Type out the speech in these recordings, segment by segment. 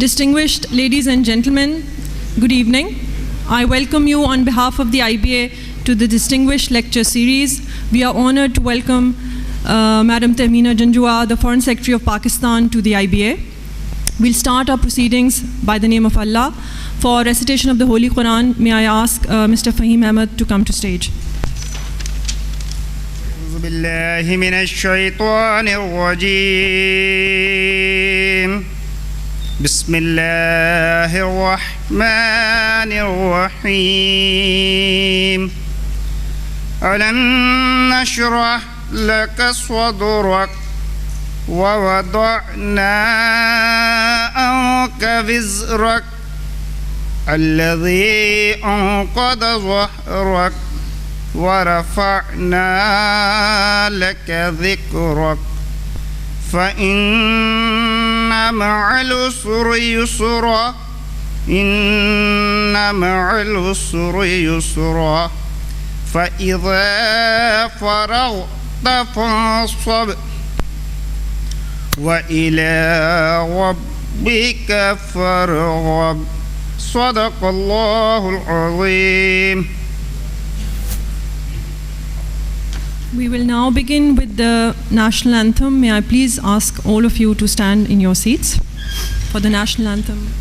Distinguished ladies and gentlemen, good evening. I welcome you on behalf of the IBA to the Distinguished Lecture Series. We are honored to welcome Madam Tahmeena Janjua, the Foreign Secretary of Pakistan, to the IBA. We'll start our proceedings by the name of Allah. For recitation of the Holy Quran, may I ask Mr. Fahim Ahmed to come to stage. أعوذ بالله من الشيطان الرجيم بسم الله الرحمن الرحيم ألم نشرح لك صدرك ووضعنا عنك وزرك الذي أنقض ظهرك ورفعنا لك ذكرك فإن مع العسر يسرا إن مع العسر يسرا فإذا فرغت فانصب وإلى ربك فارغب صدق الله العظيم. We will now begin with the national anthem. May I please ask all of you to stand in your seats for the national anthem.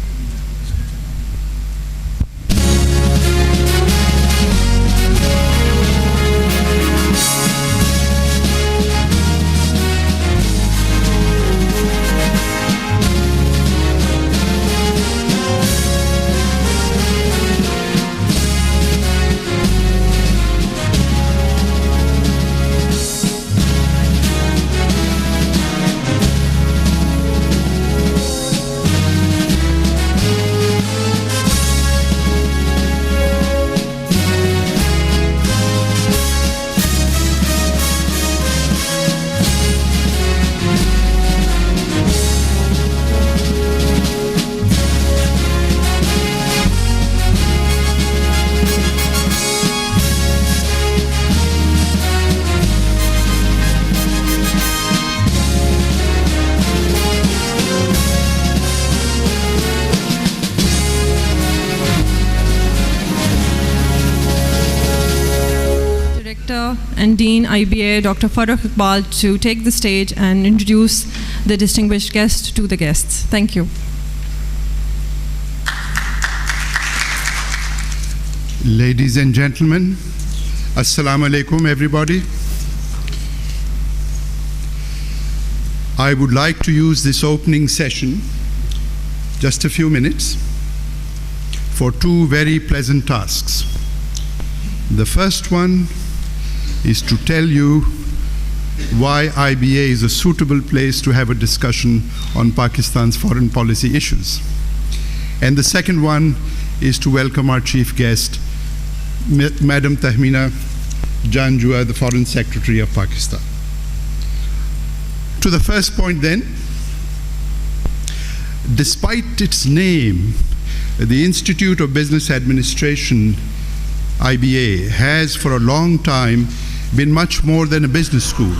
And Dean IBA, Dr. Farooq Iqbal, to take the stage and introduce the distinguished guest to the guests. Thank you. Ladies and gentlemen, Assalamu alaikum, everybody. I would like to use this opening session, just a few minutes, for two very pleasant tasks. The first one is to tell you why IBA is a suitable place to have a discussion on Pakistan's foreign policy issues. And the second one is to welcome our chief guest, Madam Tahmeena Janjua, the Foreign Secretary of Pakistan. To the first point then, despite its name, the Institute of Business Administration, IBA, has for a long time been much more than a business school.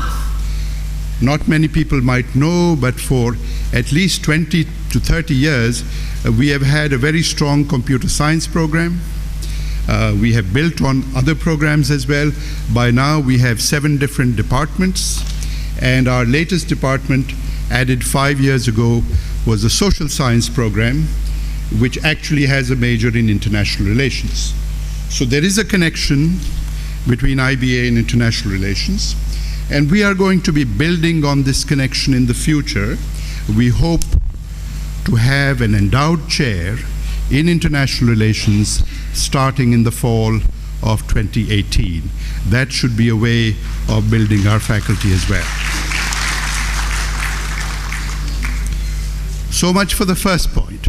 Not many people might know, but for at least 20 to 30 years, we have had a very strong computer science program. We have built on other programs as well. By now, we have 7 different departments, and our latest department, added 5 years ago, was a social science program, which actually has a major in international relations. So there is a connection between IBA and international relations, and we are going to be building on this connection in the future. We hope to have an endowed chair in international relations starting in the fall of 2018. That should be a way of building our faculty as well. So much for the first point.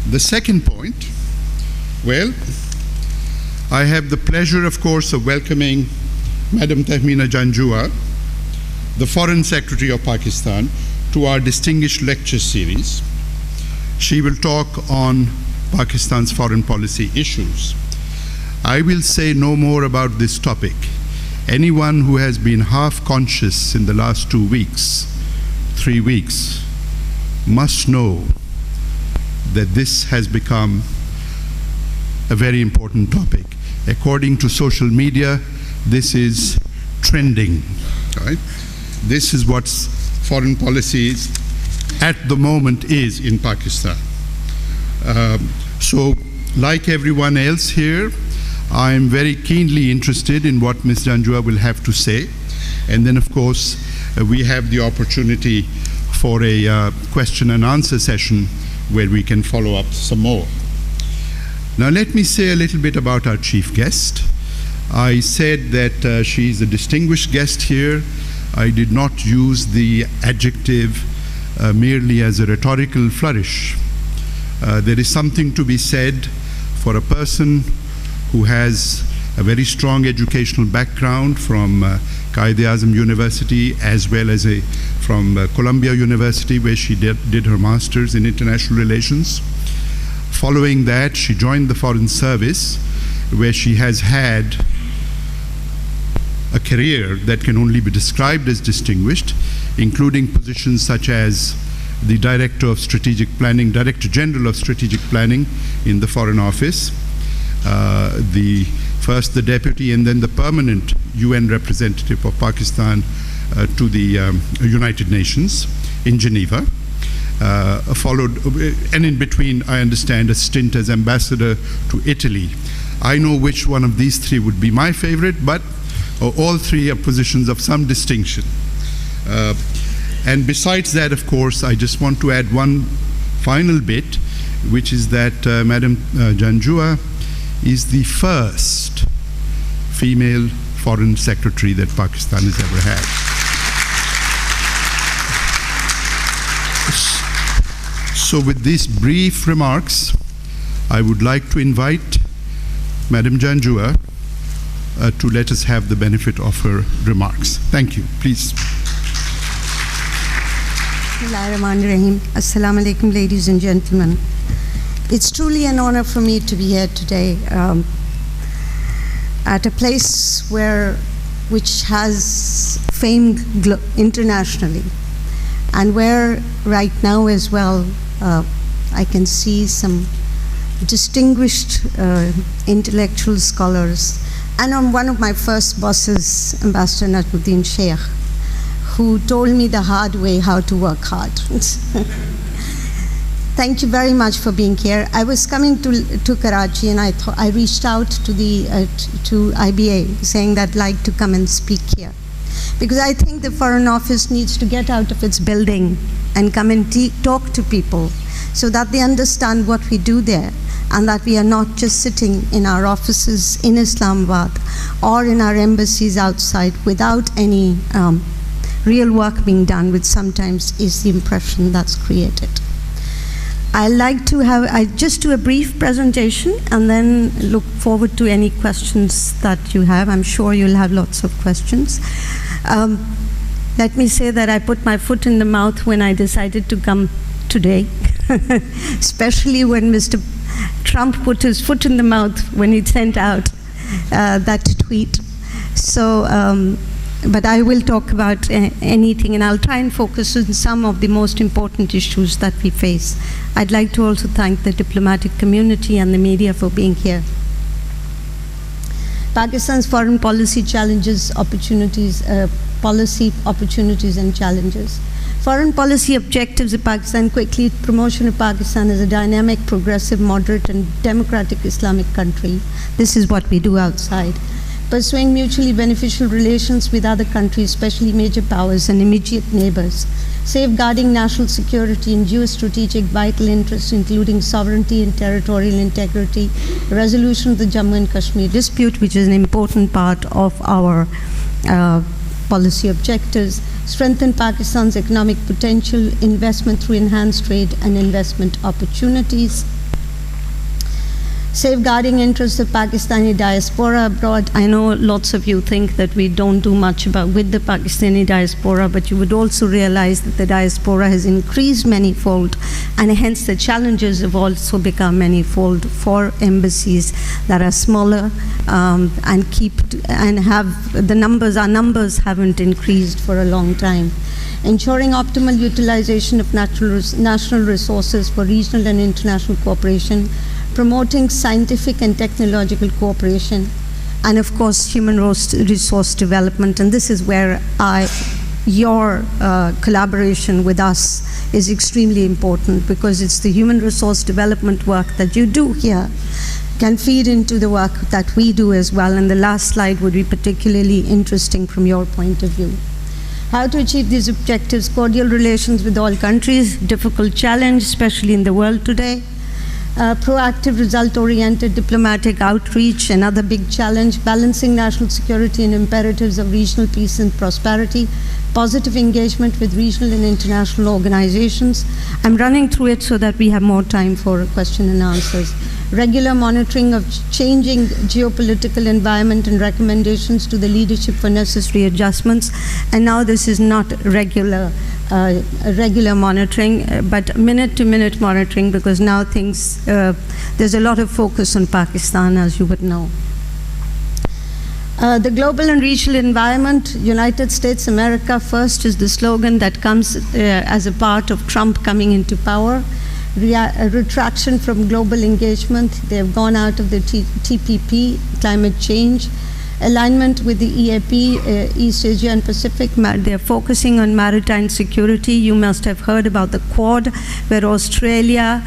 The second point, well, I have the pleasure, of course, of welcoming Madam Tahmeena Janjua, the Foreign Secretary of Pakistan, to our distinguished lecture series. She will talk on Pakistan's foreign policy issues. I will say no more about this topic. Anyone who has been half conscious in the last 2 weeks, 3 weeks, must know that this has become a very important topic. According to social media, this is trending, right? This is what foreign policy at the moment is in Pakistan. So, like everyone else here, I am very keenly interested in what Ms. Janjua will have to say. And then, of course, we have the opportunity for a question and answer session where we can follow up some more. Now, let me say a little bit about our chief guest. I said that she is a distinguished guest here. I did not use the adjective merely as a rhetorical flourish. There is something to be said for a person who has a very strong educational background from Quaid-e-Azam University, as well as from Columbia University, where she did her master's in international relations. Following that, she joined the Foreign Service, where she has had a career that can only be described as distinguished, including positions such as the Director of Strategic Planning, Director General of Strategic Planning in the Foreign Office, first the Deputy and then the Permanent UN Representative of Pakistan to the United Nations in Geneva. Followed, and in between, I understand, a stint as ambassador to Italy. I know which one of these three would be my favorite, but all three are positions of some distinction. And besides that, of course, I just want to add one final bit, which is that Madam Janjua is the first female foreign secretary that Pakistan has ever had. So with these brief remarks, I would like to invite Madam Janjua to let us have the benefit of her remarks. Thank you. Please. Bismillahirrahmanirrahim. Assalamu alaikum, ladies and gentlemen. It's truly an honor for me to be here today at a place which has fame internationally, and where right now as well I can see some distinguished intellectual scholars, and I'm one of my first bosses, Ambassador Najmuddin Sheikh, who told me the hard way how to work hard. Thank you very much for being here. I was coming to Karachi, and I reached out to IBA saying that I'd like to come and speak here, because I think the Foreign Office needs to get out of its building and come and talk to people so that they understand what we do there, and that we are not just sitting in our offices in Islamabad or in our embassies outside without any real work being done, which sometimes is the impression that's created. I just do a brief presentation and then look forward to any questions that you have. I'm sure you'll have lots of questions. Let me say that I put my foot in the mouth when I decided to come today, especially when Mr. Trump put his foot in the mouth when he sent out that tweet. So, but I will talk about anything, and I'll try and focus on some of the most important issues that we face. I'd like to also thank the diplomatic community and the media for being here. Pakistan's foreign policy challenges, opportunities, and challenges. Foreign policy objectives of Pakistan: quickly promotion of Pakistan as a dynamic, progressive, moderate, and democratic Islamic country. This is what we do outside. Pursuing mutually beneficial relations with other countries, especially major powers and immediate neighbors. Safeguarding national security and geostrategic vital interests, including sovereignty and territorial integrity. Resolution of the Jammu and Kashmir dispute, which is an important part of our policy objectives. Strengthen Pakistan's economic potential, investment through enhanced trade and investment opportunities. Safeguarding interests of Pakistani diaspora abroad. I know lots of you think that we don't do much with the Pakistani diaspora, but you would also realize that the diaspora has increased manifold, and hence the challenges have also become manifold for embassies that are smaller and our numbers haven't increased for a long time. Ensuring optimal utilization of national resources for regional and international cooperation, promoting scientific and technological cooperation, and of course human resource development. And this is where your collaboration with us is extremely important, because it's the human resource development work that you do here can feed into the work that we do as well. And the last slide would be particularly interesting from your point of view. How to achieve these objectives: cordial relations with all countries, difficult challenge, especially in the world today. Proactive, result-oriented diplomatic outreach, another big challenge. Balancing national security and imperatives of regional peace and prosperity. Positive engagement with regional and international organizations. I'm running through it so that we have more time for question and answers. Regular monitoring of changing geopolitical environment and recommendations to the leadership for necessary adjustments. And now this is not regular monitoring, but minute-to-minute monitoring, because now there's a lot of focus on Pakistan, as you would know. The global and regional environment, United States, America first is the slogan that comes as a part of Trump coming into power. Retraction from global engagement. They have gone out of the TPP, climate change. Alignment with the EAP, East Asia and Pacific. They're focusing on maritime security. You must have heard about the Quad, where Australia,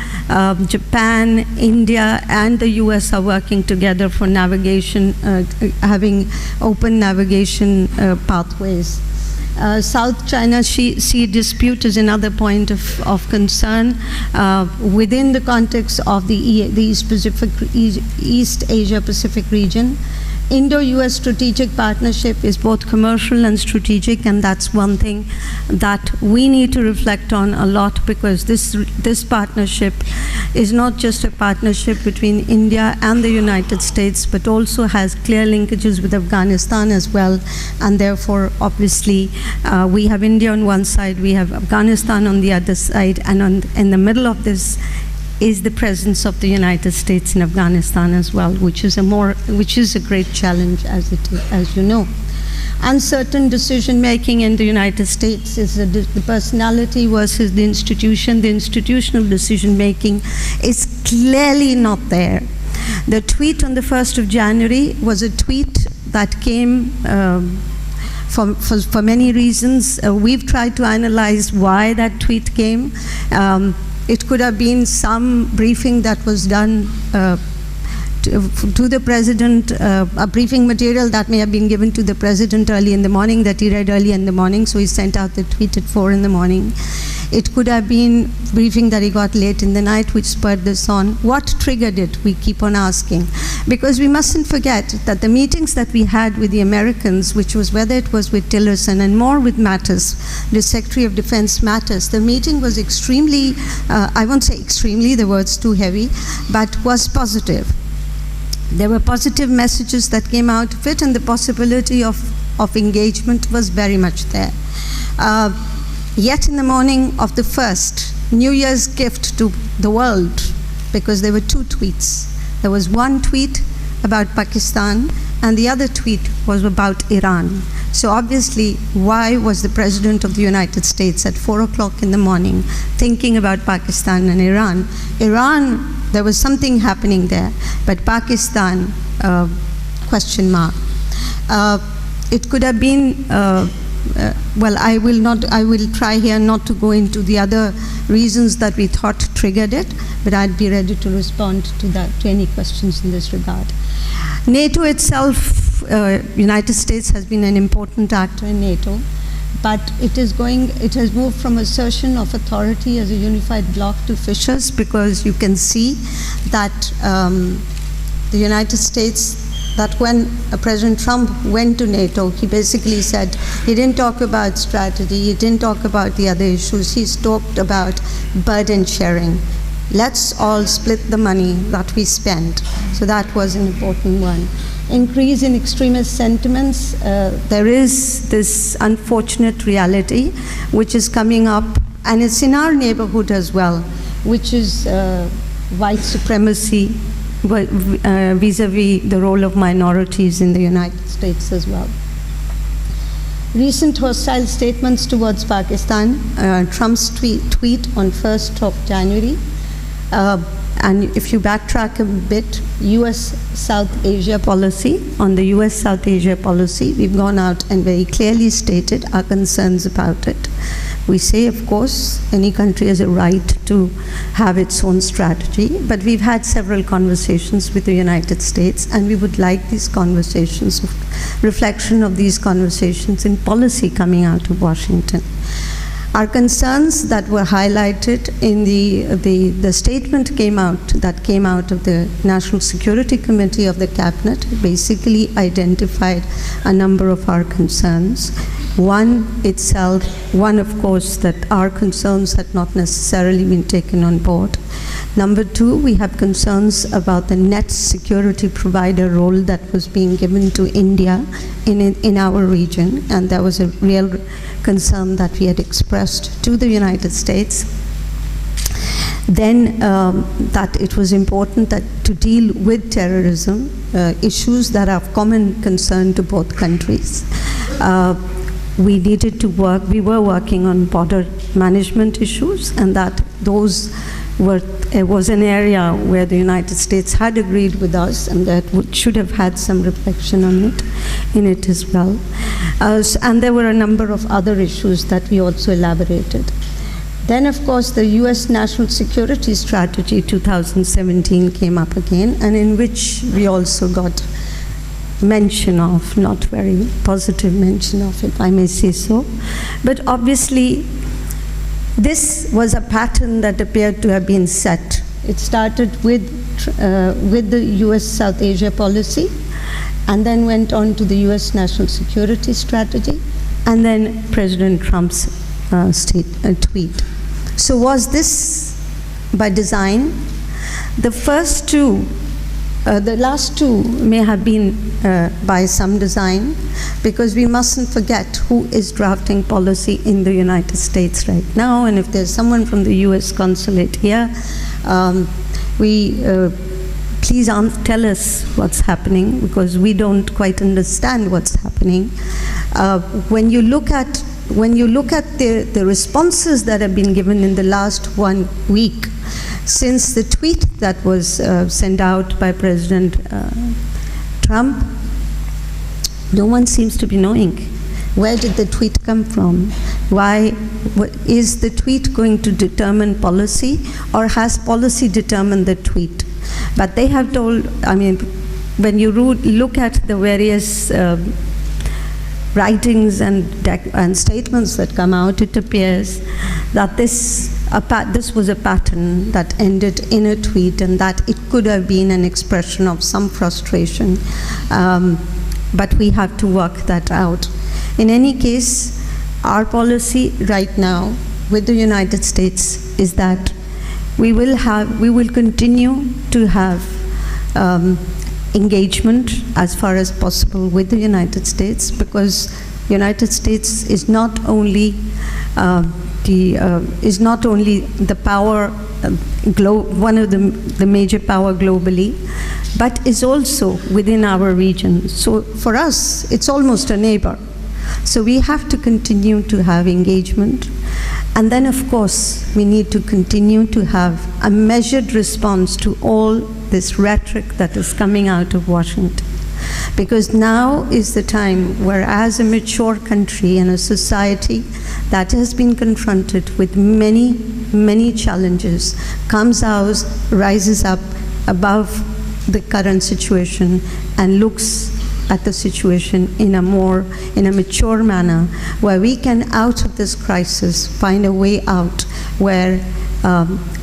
Japan, India, and the US are working together for navigation, having open navigation pathways. South China Sea dispute is another point of concern within the context of the East Asia Pacific region. Indo-US strategic partnership is both commercial and strategic, and that's one thing that we need to reflect on a lot, because this partnership is not just a partnership between India and the United States, but also has clear linkages with Afghanistan as well. And therefore, obviously, we have India on one side, we have Afghanistan on the other side, and in the middle of this is the presence of the United States in Afghanistan as well, which is a great challenge, as you know. Uncertain decision making in the United States is the personality versus the institution. The institutional decision making is clearly not there. The tweet on the 1st of January was a tweet that came for many reasons. We've tried to analyze why that tweet came. It could have been some briefing that was done to the president, a briefing material that may have been given to the president early in the morning, that he read early in the morning, so he sent out the tweet at 4 in the morning. It could have been briefing that he got late in the night, which spurred this on. What triggered it? We keep on asking. Because we mustn't forget that the meetings that we had with the Americans, which was whether it was with Tillerson and more with Mattis, the Secretary of Defense Mattis, the meeting was extremely, I won't say extremely, the word's too heavy, but was positive. There were positive messages that came out of it, and the possibility of engagement was very much there. Yet in the morning of the 1st, New Year's gift to the world, because there were 2 tweets. There was one tweet about Pakistan, and the other tweet was about Iran. So obviously, why was the President of the United States at 4 o'clock in the morning thinking about Pakistan and Iran? Iran, there was something happening there, but Pakistan, question mark. It could have been, well, I will try here not to go into the other reasons that we thought triggered it, but I'd be ready to respond to any questions in this regard. NATO itself, United States has been an important actor in NATO, but it has moved from assertion of authority as a unified bloc to fissures, because you can see that the United States, that when President Trump went to NATO, he basically said he didn't talk about strategy, he didn't talk about the other issues, he talked about burden sharing. let's all split the money that we spend. So that was an important one. Increase in extremist sentiments. There is this unfortunate reality which is coming up, and it's in our neighborhood as well, which is white supremacy vis-a-vis the role of minorities in the United States as well. Recent hostile statements towards Pakistan. Trump's tweet on 1st of January. And if you backtrack a bit, US-South Asia policy, on the US-South Asia policy, we've gone out and very clearly stated our concerns about it. We say, of course, any country has a right to have its own strategy, but we've had several conversations with the United States, and we would like these conversations, reflection of these conversations in policy coming out of Washington. Our concerns that were highlighted in the statement that came out of the National Security Committee of the Cabinet basically identified a number of our concerns. One, of course, that our concerns had not necessarily been taken on board. Number two, we have concerns about the net security provider role that was being given to India in our region, and there was a real concern that we had expressed to the United States. Then that it was important that to deal with terrorism, issues that are of common concern to both countries. We needed to work, we were working on border management issues, and that those was an area where the United States had agreed with us, and that should have had some reflection on it as well. And there were a number of other issues that we also elaborated. Then, of course, the US National Security Strategy 2017 came up again, and in which we also got mention of, not very positive mention of, if I may say so. But obviously, this was a pattern that appeared to have been set. It started with the US South Asia policy, and then went on to the US National Security Strategy, and then President Trump's tweet. So was this by design? The first two, the last two may have been by some design, because we mustn't forget who is drafting policy in the United States right now. And if there's someone from the US consulate here, please tell us what's happening, because we don't quite understand what's happening. When you look at the responses that have been given in the last 1 week, since the tweet that was sent out by President Trump, no one seems to be knowing. Where did the tweet come from? Is the tweet going to determine policy, or has policy determined the tweet? But they have told, I mean, when you look at the various writings and statements that come out, it appears that this was a pattern that ended in a tweet, and that it could have been an expression of some frustration. But we have to work that out. In any case, our policy right now with the United States is that we will continue to have engagement as far as possible with the United States, because the United States is not only the power, one of the major power globally, but is also within our region. So for us, it's almost a neighbor. So we have to continue to have engagement. And then, of course, we need to continue to have a measured response to all this rhetoric that is coming out of Washington. Because now is the time where, as a mature country and a society that has been confronted with many, many challenges, rises up above the current situation and looks at the situation in a mature manner, where we can, out of this crisis, find a way out where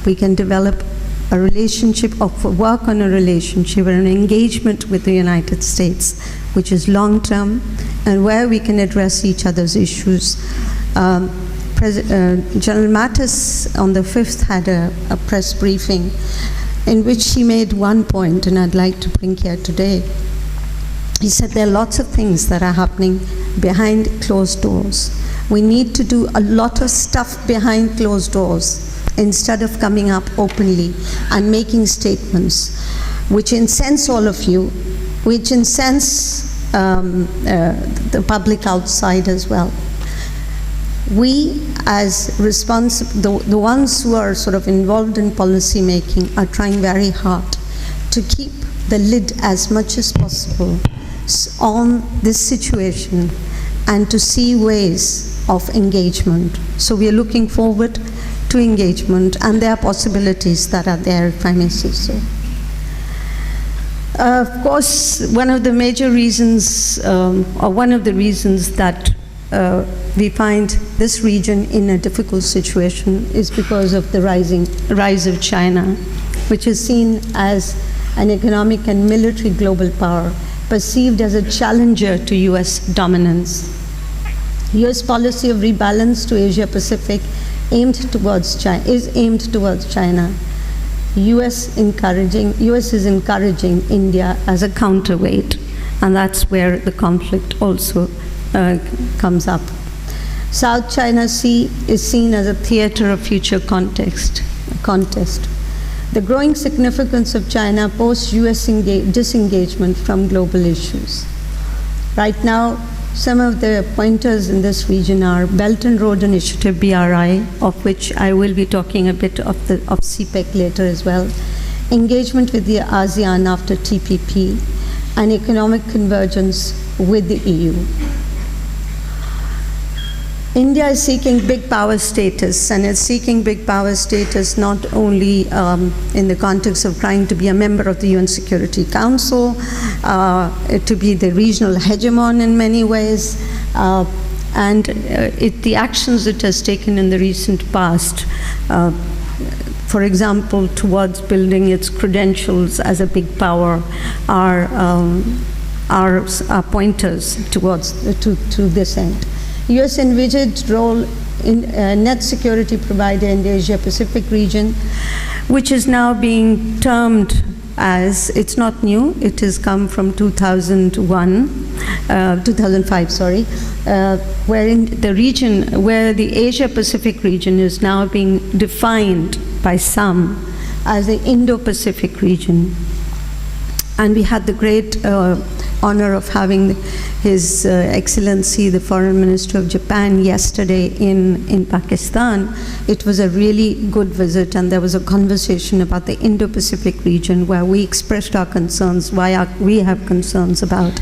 we can develop a relationship, work on a relationship or an engagement with the United States, which is long-term, and where we can address each other's issues General Mattis on the 5th had a press briefing in which he made one point, and I'd like to bring here today. He said there are lots of things that are happening behind closed doors. We need to do a lot of stuff behind closed doors instead of coming up openly and making statements which incense all of you, which incense the public outside as well. We, as the ones who are sort of involved in policy making, are trying very hard to keep the lid as much as possible on this situation and to see ways of engagement. So we are looking forward to engagement, and there are possibilities that are there, if I may say so. Of course, one of the major reasons, or one of the reasons that we find this region in a difficult situation is because of the rise of China, which is seen as an economic and military global power, perceived as a challenger to US dominance. US policy of rebalance to Asia Pacific is aimed towards China. US is encouraging India as a counterweight, and that's where the conflict also comes up. South China Sea is seen as a theater of future contest. The growing significance of China post-US disengagement from global issues. Right now, some of the pointers in this region are Belt and Road Initiative, BRI, of which I will be talking a bit of CPEC later as well, engagement with the ASEAN after TPP, and economic convergence with the EU. India is seeking big power status, and it's seeking big power status not only in the context of trying to be a member of the UN Security Council, to be the regional hegemon in many ways, and the actions it has taken in the recent past, for example, towards building its credentials as a big power, are pointers to this end. US envisaged role in net security provider in the Asia-Pacific region, which is now being termed as, it's not new, it has come from 2005, wherein the region, where the Asia-Pacific region is now being defined by some as the Indo-Pacific region. And we had the great honor of having His Excellency, the Foreign Minister of Japan, yesterday in Pakistan. It was a really good visit, and there was a conversation about the Indo-Pacific region where we expressed our concerns, we have concerns about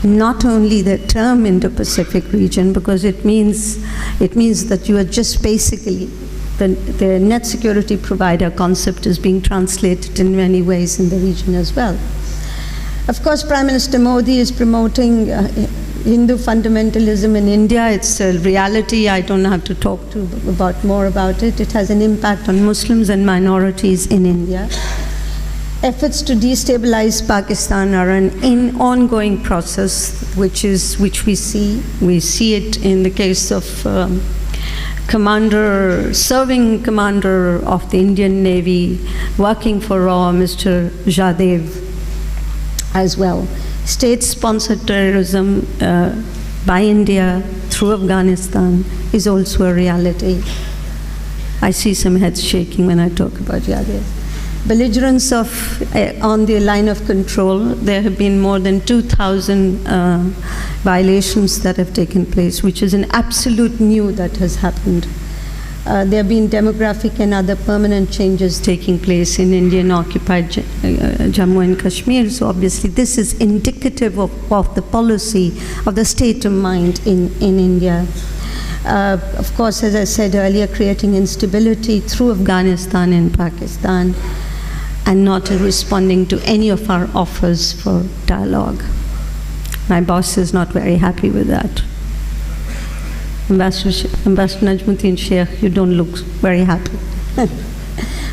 not only the term Indo-Pacific region, because it means that you are just basically the net security provider concept is being translated in many ways in the region as well. Of course, Prime Minister Modi is promoting Hindu fundamentalism in India. It's a reality. I don't have to talk more about it. It has an impact on Muslims and minorities in India. Efforts to destabilize Pakistan are an ongoing process, which we see. We see it in the case of serving commander of the Indian Navy, working for RAW, Mr. Jadev, as well. State-sponsored terrorism by India through Afghanistan is also a reality. I see some heads shaking when I talk about Jadev. Belligerence on the line of control. There have been more than 2,000 violations that have taken place, which is an absolute new that has happened. There have been demographic and other permanent changes taking place in Indian-occupied Jammu and Kashmir. So obviously this is indicative of the policy, of the state of mind in India. Of course, as I said earlier, creating instability through Afghanistan and Pakistan, and not responding to any of our offers for dialogue. My boss is not very happy with that. Ambassador Najmuddin Sheikh, you don't look very happy.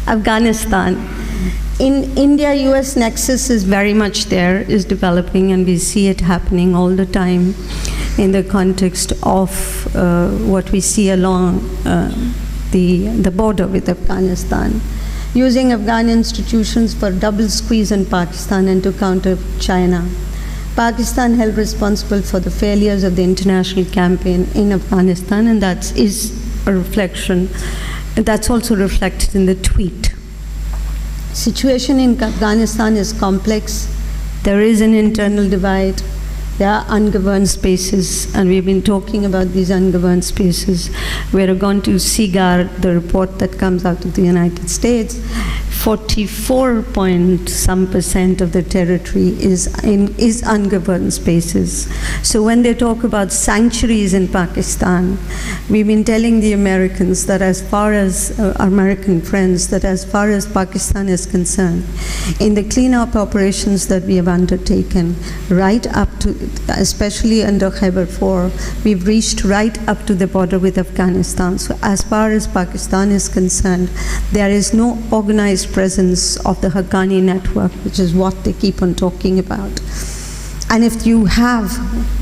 Afghanistan. In India-US nexus is very much there, is developing, and we see it happening all the time. in the context of what we see along the border with Afghanistan, using Afghan institutions for double squeeze in Pakistan and to counter China. Pakistan held responsible for the failures of the international campaign in Afghanistan, and that is a reflection. That's also reflected in the tweet. Situation in Afghanistan is complex. There is an internal divide. There are ungoverned spaces, and we've been talking about these ungoverned spaces. We're going to SIGAR, the report that comes out of the United States. 44% of the territory is ungoverned spaces. So when they talk about sanctuaries in Pakistan, we've been telling the Americans that as far as our American friends, that as far as Pakistan is concerned, in the cleanup operations that we have undertaken, right up to, especially under Khyber 4, we've reached right up to the border with Afghanistan. So as far as Pakistan is concerned, there is no organized presence of the Haqqani network, which is what they keep on talking about. And if you have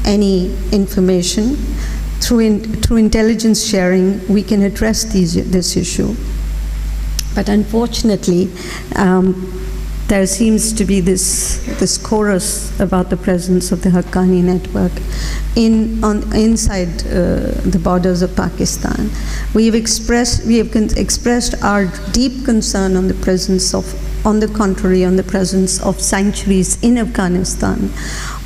any information through intelligence sharing, we can address this issue. But unfortunately, there seems to be this chorus about the presence of the Haqqani network inside the borders of Pakistan. We have expressed our deep concern on the presence of, on the contrary, on the presence of sanctuaries in Afghanistan,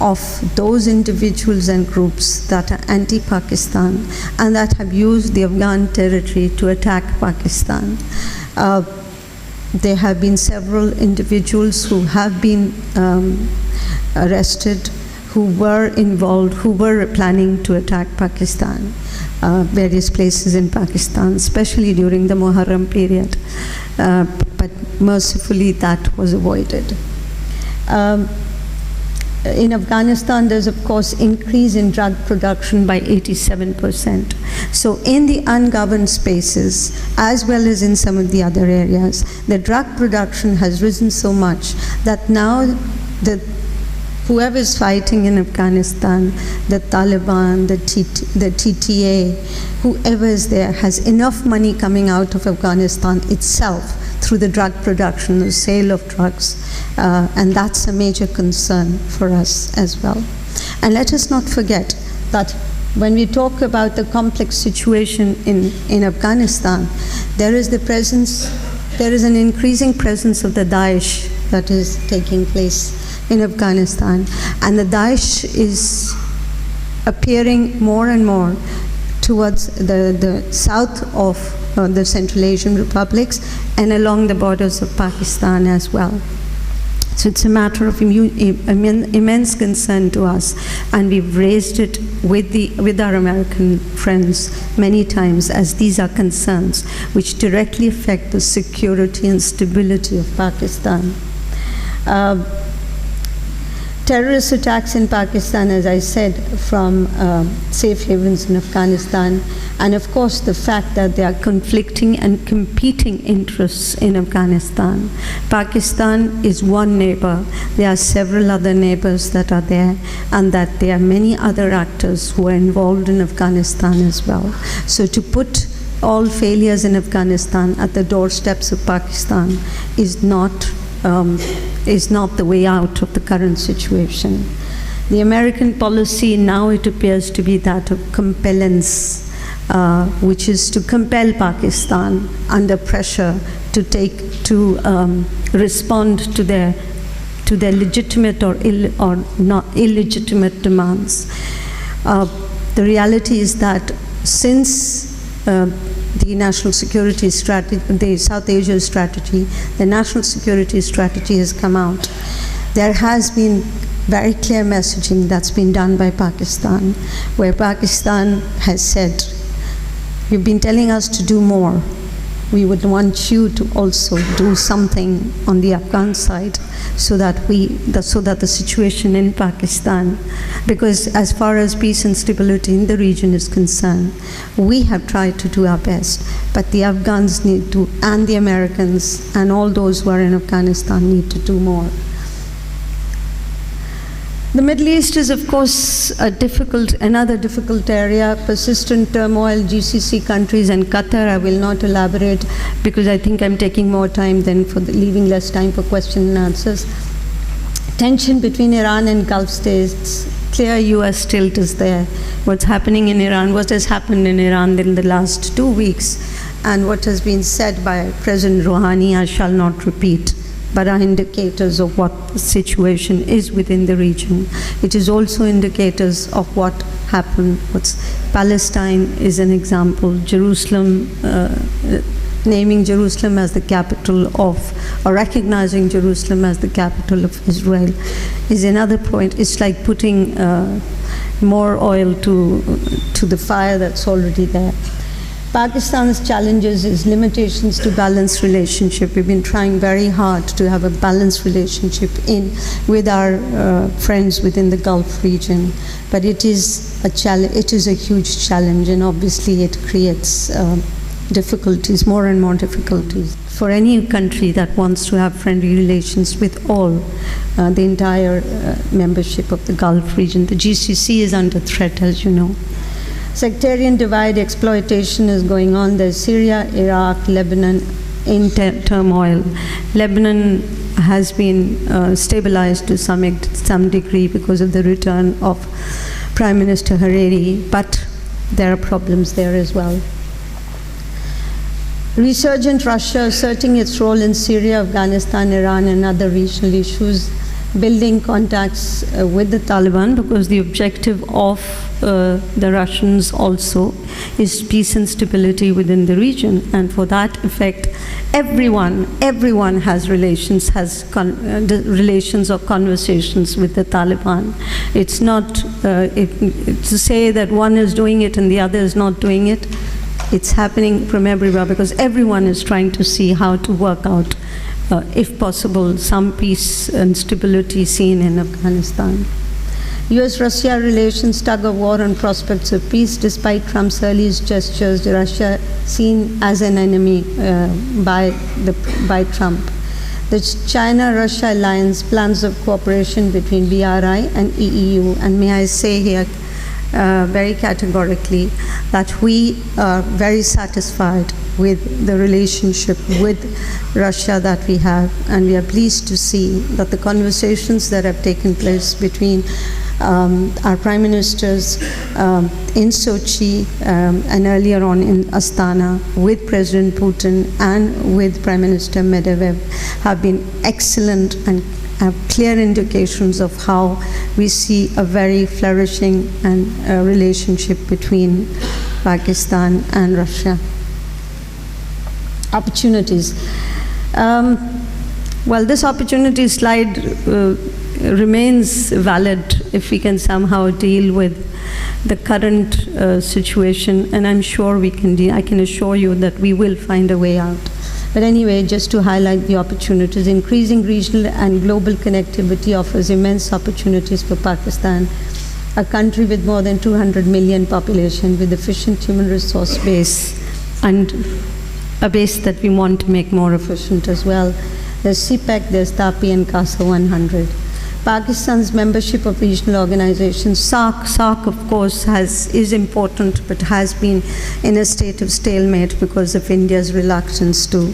of those individuals and groups that are anti-Pakistan and that have used the Afghan territory to attack Pakistan. There have been several individuals who have been arrested, who were involved, who were planning to attack Pakistan, various places in Pakistan, especially during the Muharram period. But mercifully, that was avoided. In Afghanistan, there's of course increase in drug production by 87%. So in the ungoverned spaces, as well as in some of the other areas, the drug production has risen so much that now whoever is fighting in Afghanistan, the Taliban, the TTA, whoever is there, has enough money coming out of Afghanistan itself through the drug production, the sale of drugs, and that's a major concern for us as well. And let us not forget that when we talk about the complex situation in Afghanistan, there is an increasing presence of the Daesh that is taking place in Afghanistan, and the Daesh is appearing more and more towards the south of the Central Asian republics and along the borders of Pakistan as well. So it's a matter of immense concern to us, and we've raised it with our American friends many times, as these are concerns which directly affect the security and stability of Pakistan. Terrorist attacks in Pakistan, as I said, from safe havens in Afghanistan, and of course the fact that there are conflicting and competing interests in Afghanistan. Pakistan is one neighbor. There are several other neighbors that are there, and that there are many other actors who are involved in Afghanistan as well. So to put all failures in Afghanistan at the doorsteps of Pakistan is not the way out of the current situation. The American policy now, it appears to be that of compellence, which is to compel Pakistan under pressure to respond to their legitimate or not illegitimate demands. The reality is that since the national security strategy, the South Asia strategy, the national security strategy has come out, there has been very clear messaging that's been done by Pakistan, where Pakistan has said, you've been telling us to do more. We would want you to also do something on the Afghan side, so that the situation in Pakistan, because as far as peace and stability in the region is concerned, we have tried to do our best, but the Afghans need to, and the Americans, and all those who are in Afghanistan need to do more. The Middle East is, of course, another difficult area, persistent turmoil, GCC countries and Qatar. I will not elaborate because I think I'm taking more time than leaving less time for question and answers. Tension between Iran and Gulf states, clear US tilt is there. What's happening in Iran, what has happened in Iran in the last 2 weeks, and what has been said by President Rouhani, I shall not repeat, but are indicators of what the situation is within the region. It is also indicators of what happened. Palestine is an example. Jerusalem, naming Jerusalem as the capital of, or recognizing Jerusalem as the capital of Israel is another point. It's like putting more oil to the fire that's already there. Pakistan's challenges is limitations to balanced relationship. We've been trying very hard to have a balanced relationship with our friends within the Gulf region, but it is a challenge. It is a huge challenge, and obviously it creates difficulties, more and more difficulties for any country that wants to have friendly relations with all the entire membership of the Gulf region. The GCC is under threat, as you know. Sectarian divide, exploitation is going on. There's Syria, Iraq, Lebanon in turmoil. Lebanon has been stabilized to some degree because of the return of Prime Minister Hariri, but there are problems there as well. Resurgent Russia asserting its role in Syria, Afghanistan, Iran, and other regional issues, building contacts with the Taliban, because the objective of the Russians also is peace and stability within the region, and for that effect, everyone has relations, relations or conversations with the Taliban. It's not to say that one is doing it and the other is not doing it. It's happening from everywhere because everyone is trying to see how to work out, if possible, some peace and stability seen in Afghanistan. US-Russia relations tug of war on prospects of peace. Despite Trump's early gestures, Russia seen as an enemy by Trump. The China-Russia alliance, plans of cooperation between BRI and EEU, and may I say here very categorically that we are very satisfied with the relationship with Russia that we have, and we are pleased to see that the conversations that have taken place between our prime ministers in Sochi and earlier on in Astana with President Putin and with Prime Minister Medvedev have been excellent and have clear indications of how we see a very flourishing and relationship between Pakistan and Russia. Opportunities. Well, this opportunity slide remains valid if we can somehow deal with the current situation, and I'm sure we can. I can assure you that we will find a way out. But anyway, just to highlight the opportunities, increasing regional and global connectivity offers immense opportunities for Pakistan, a country with more than 200 million population, with efficient human resource base, and a base that we want to make more efficient as well. There's CPEC, there's TAPI, and CASA 100. Pakistan's membership of regional organizations, SAARC of course is important, but has been in a state of stalemate because of India's reluctance to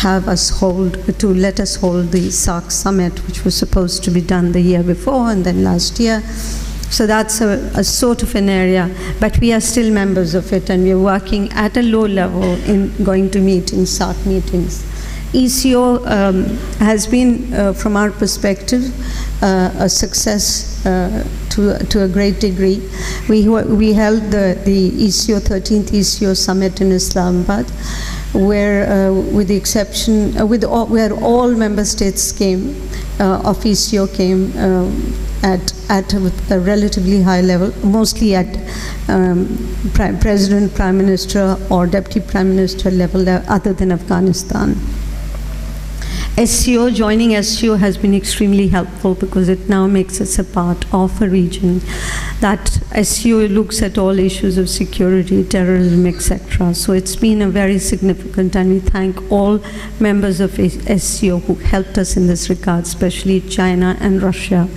let us hold the SAARC summit, which was supposed to be done the year before and then last year. So that's a sort of an area, but we are still members of it, and we're working at a low level in going to meetings, SAARC meetings. ECO has been, from our perspective, a success to a great degree. We held the ECO 13th ECO summit in Islamabad, where, with the exception, where all member states came of ECO came at a relatively high level, mostly at President, Prime Minister, or Deputy Prime Minister level, other than Afghanistan. SCO, joining SCO has been extremely helpful because it now makes us a part of a region that SCO looks at all issues of security, terrorism, etc. So it's been a very significant, and we thank all members of SCO who helped us in this regard, especially China and Russia,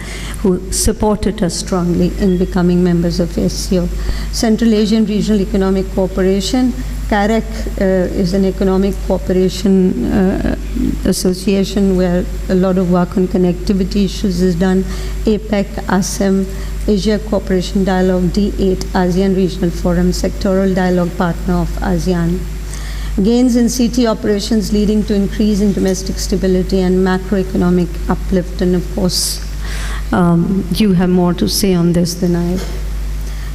who supported us strongly in becoming members of SCO. Central Asian Regional Economic Cooperation, CAREC is an economic cooperation association where a lot of work on connectivity issues is done. APEC, ASEM, Asia Cooperation Dialogue, D8, ASEAN Regional Forum, sectoral dialogue partner of ASEAN. Gains in CT operations leading to increase in domestic stability and macroeconomic uplift, and of course, you have more to say on this than I.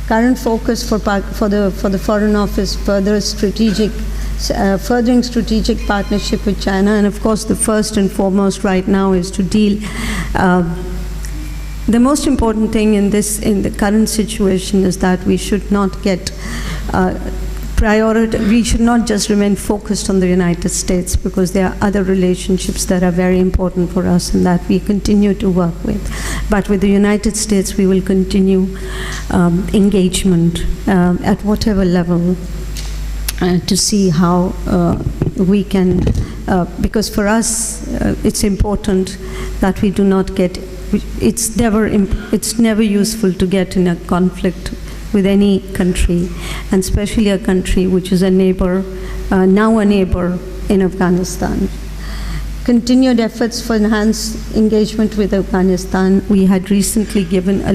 Current focus for the Foreign Office, furthering strategic partnership with China, and of course the first and foremost right now is to deal. The most important thing in the current situation is that we should not get we should not just remain focused on the United States, because there are other relationships that are very important for us and that we continue to work with. But with the United States, we will continue engagement at whatever level to see how we can, because for us, it's important that we do not get, it's never useful to get in a conflict with any country, and especially a country which is a neighbor, now a neighbor in Afghanistan. Continued efforts for enhanced engagement with Afghanistan. We had recently given a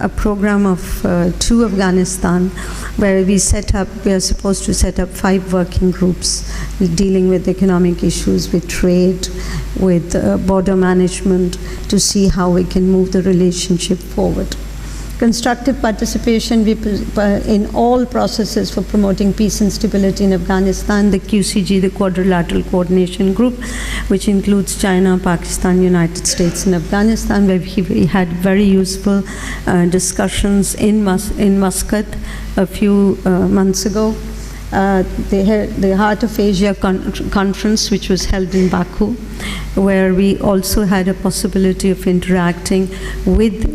program to Afghanistan, where we are supposed to set up 5 working groups dealing with economic issues, with trade, with border management, to see how we can move the relationship forward. Constructive participation in all processes for promoting peace and stability in Afghanistan. The QCG, the Quadrilateral Coordination Group, which includes China, Pakistan, United States, and Afghanistan, where we had very useful discussions in Muscat a few months ago. The Heart of Asia conference, which was held in Baku, where we also had a possibility of interacting with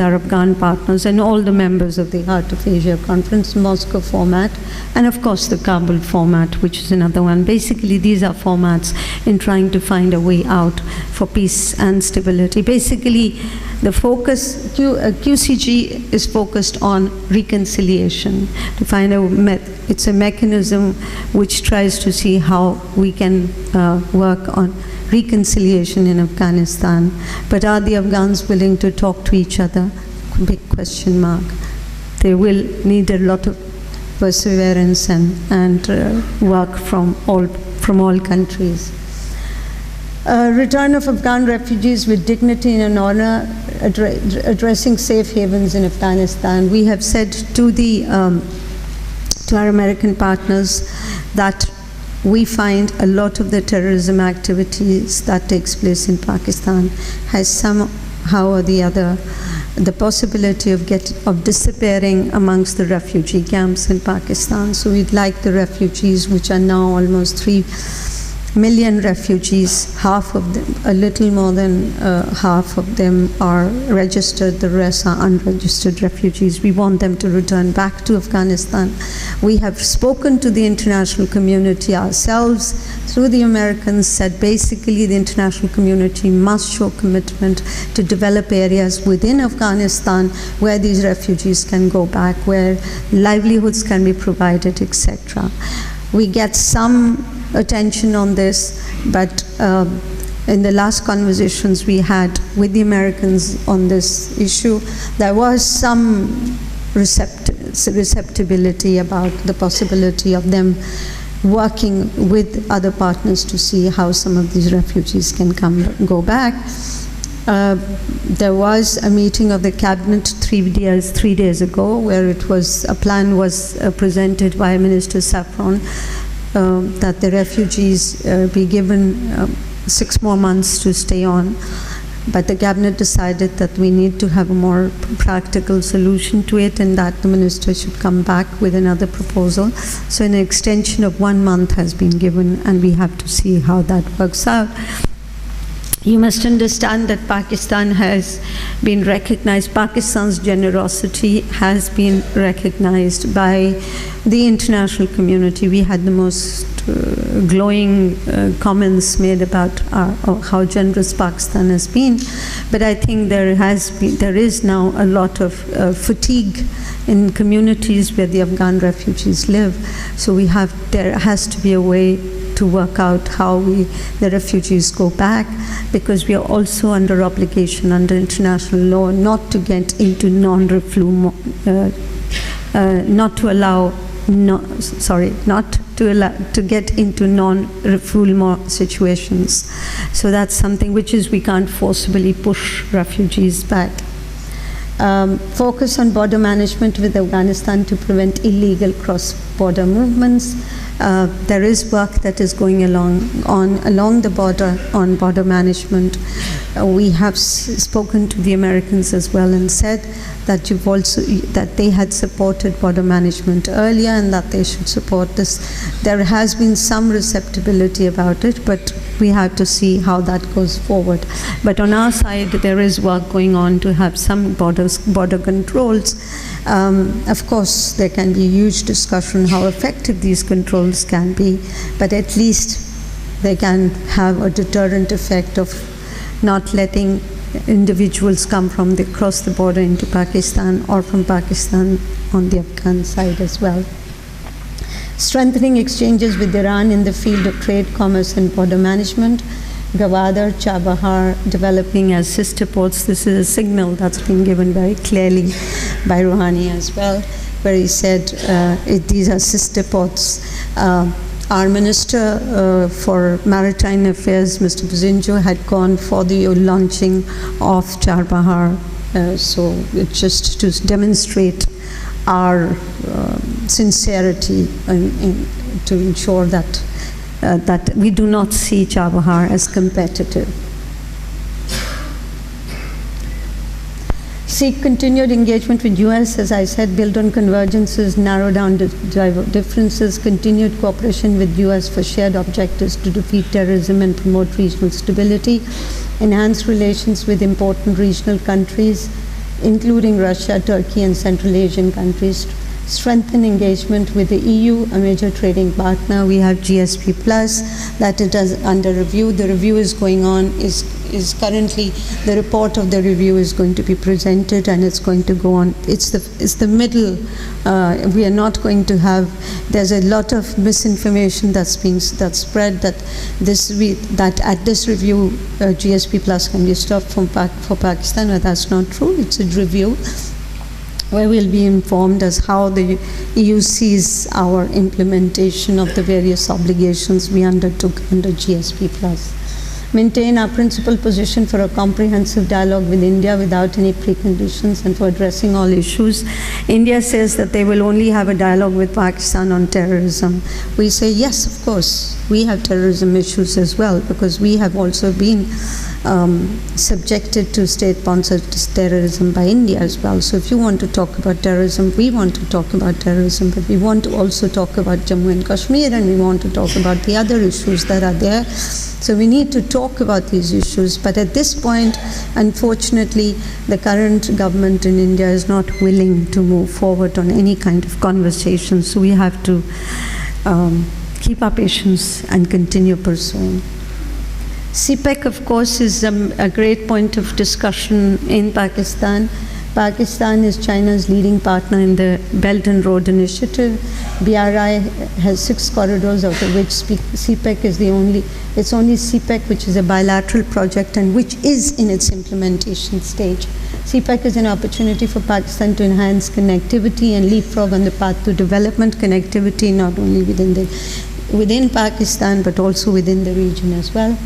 our Afghan partners and all the members of the Heart of Asia conference, Moscow format, and of course the Kabul format, which is another one. Basically, these are formats in trying to find a way out for peace and stability. Basically, the focus, QCG is focused on reconciliation, to find it's a mechanism which tries to see how we can work on reconciliation in Afghanistan. But are the Afghans willing to talk to each other? Big question mark. They will need a lot of perseverance and work from all countries. Return of Afghan refugees with dignity and honor, addressing safe havens in Afghanistan. We have said to our American partners that we find a lot of the terrorism activities that takes place in Pakistan has somehow or the other the possibility of disappearing amongst the refugee camps in Pakistan. So we'd like the refugees, which are now almost 3 million refugees, half of them, a little more than half of them are registered, the rest are unregistered refugees. We want them to return back to Afghanistan. We have spoken to the international community ourselves through the Americans, said basically the international community must show commitment to develop areas within Afghanistan where these refugees can go back, where livelihoods can be provided, etc. We get some attention on this, but in the last conversations we had with the Americans on this issue, there was some receptibility about the possibility of them working with other partners to see how some of these refugees can go back. There was a meeting of the cabinet 3 days ago, where a plan was presented by Minister Saffron, that the refugees be given 6 more months to stay on. But the cabinet decided that we need to have a more practical solution to it, and that the minister should come back with another proposal. So an extension of 1 month has been given, and we have to see how that works out. You must understand that Pakistan has been recognized, Pakistan's generosity has been recognized by the international community. We had the most glowing comments made about how generous Pakistan has been. But I think there is now a lot of fatigue in communities where the Afghan refugees live. So there has to be a way to work out how the refugees go back, because we are also under obligation under international law not to get into non-refoulement, not to get into non-refoulement situations. So that's something which is we can't forcibly push refugees back. Focus on border management with Afghanistan to prevent illegal cross-border movements. There is work that is going along the border on border management. We have spoken to the Americans as well and said that that they had supported border management earlier and that they should support this. There has been some receptibility about it, but we have to see how that goes forward. But on our side, there is work going on to have some border controls. Of course, there can be a huge discussion how effective these controls can be, but at least they can have a deterrent effect of not letting individuals come from across the border into Pakistan, or from Pakistan on the Afghan side as well. Strengthening exchanges with Iran in the field of trade, commerce and border management. Gwadar, Chabahar developing as sister ports. This is a signal that's been given very clearly by Rouhani as well, where he said these are sister ports. Our Minister for Maritime Affairs, Mr. Buzinjo, had gone for the launching of Chabahar, so it's just to demonstrate our sincerity to ensure that that we do not see Chabahar as competitive. Seek continued engagement with US, as I said, build on convergences, narrow down differences, continued cooperation with US for shared objectives to defeat terrorism and promote regional stability, enhance relations with important regional countries, including Russia, Turkey, and Central Asian countries, strengthen engagement with the EU, a major trading partner. We have GSP Plus that it is under review. The review is going on, is currently, the report of the review is going to be presented, and it's going to go on. It's the middle. We are not going to have, there's a lot of misinformation that's spread that at this review GSP Plus can be stopped for Pakistan, but that's not true. It's a review where we'll be informed as how the EU sees our implementation of the various obligations we undertook under GSP Plus. Maintain our principal position for a comprehensive dialogue with India without any preconditions and for addressing all issues. India says that they will only have a dialogue with Pakistan on terrorism. We say, yes, of course, we have terrorism issues as well, because we have also been subjected to state-sponsored terrorism by India as well. So if you want to talk about terrorism, we want to talk about terrorism, but we want to also talk about Jammu and Kashmir, and we want to talk about the other issues that are there. So we need to talk about these issues, but at this point, unfortunately, the current government in India is not willing to move forward on any kind of conversation. So we have to keep our patience and continue pursuing. CPEC, of course, is a great point of discussion in Pakistan. Pakistan is China's leading partner in the Belt and Road Initiative. BRI has 6 corridors, out of which CPEC is it's only CPEC which is a bilateral project and which is in its implementation stage. CPEC is an opportunity for Pakistan to enhance connectivity and leapfrog on the path to development. Connectivity not only within Pakistan, but also within the region as well.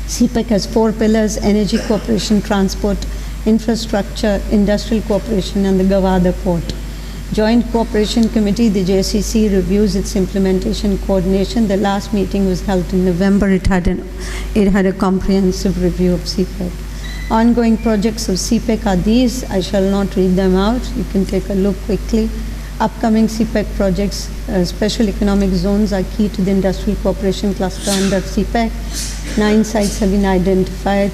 CPEC has 4 pillars: energy cooperation, transport, infrastructure, industrial cooperation, and the Gwadar port. Joint Cooperation Committee, the JCC, reviews its implementation coordination. The last meeting was held in November. It had a comprehensive review of CPEC. Ongoing projects of CPEC are these. I shall not read them out. You can take a look quickly. Upcoming CPEC projects, special economic zones are key to the industrial cooperation cluster under CPEC. 9 sites have been identified.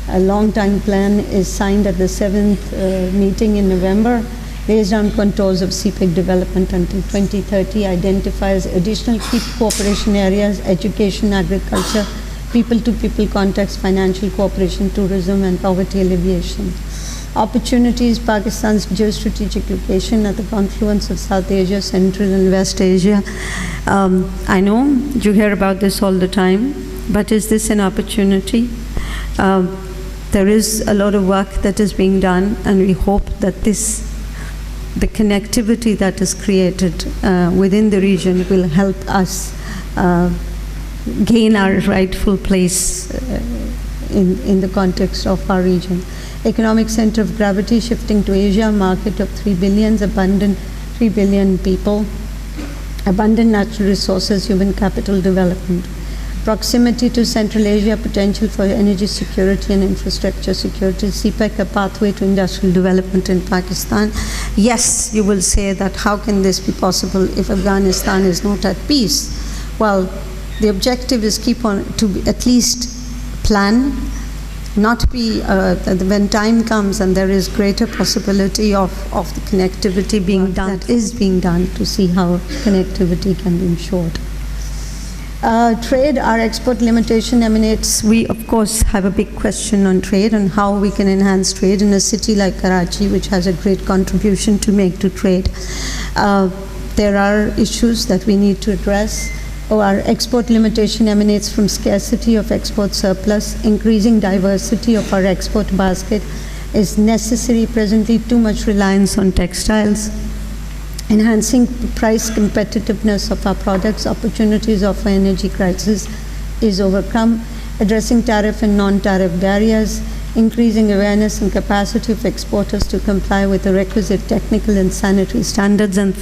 A long-time plan is signed at the 7th meeting in November, based on contours of CPEC development until 2030, identifies additional key cooperation areas: education, agriculture, people-to-people contacts, financial cooperation, tourism, and poverty alleviation. Opportunities: Pakistan's geostrategic location at the confluence of South Asia, Central and West Asia. I know you hear about this all the time, but is this an opportunity? There is a lot of work that is being done, and we hope that the connectivity that is created within the region will help us gain our rightful place in the context of our region. Economic center of gravity shifting to Asia, market of 3 billion, abundant 3 billion people, abundant natural resources, human capital development. Proximity to Central Asia, potential for energy security and infrastructure security. CPEC, a pathway to industrial development in Pakistan. Yes, you will say that how can this be possible if Afghanistan is not at peace? Well, the objective is keep on to at least plan, not be, when time comes and there is greater possibility of the connectivity being done, that is being done, to see how connectivity can be ensured. Trade, our export limitation emanates. We, of course, have a big question on trade and how we can enhance trade in a city like Karachi, which has a great contribution to make to trade. There are issues that we need to address. Our export limitation emanates from scarcity of export surplus. Increasing diversity of our export basket is necessary. Presently, too much reliance on textiles. Enhancing price competitiveness of our products, opportunities of our energy crisis is overcome. Addressing tariff and non-tariff barriers, increasing awareness and capacity of exporters to comply with the requisite technical and sanitary standards, and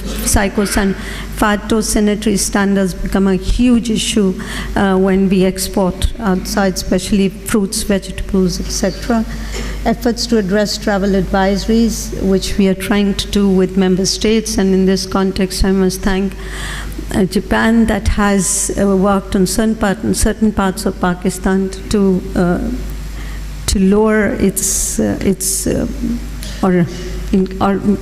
phytosanitary standards become a huge issue when we export outside, especially fruits, vegetables, etc. Efforts to address travel advisories, which we are trying to do with member states, and in this context I must thank Japan that has worked on certain parts of Pakistan to lower or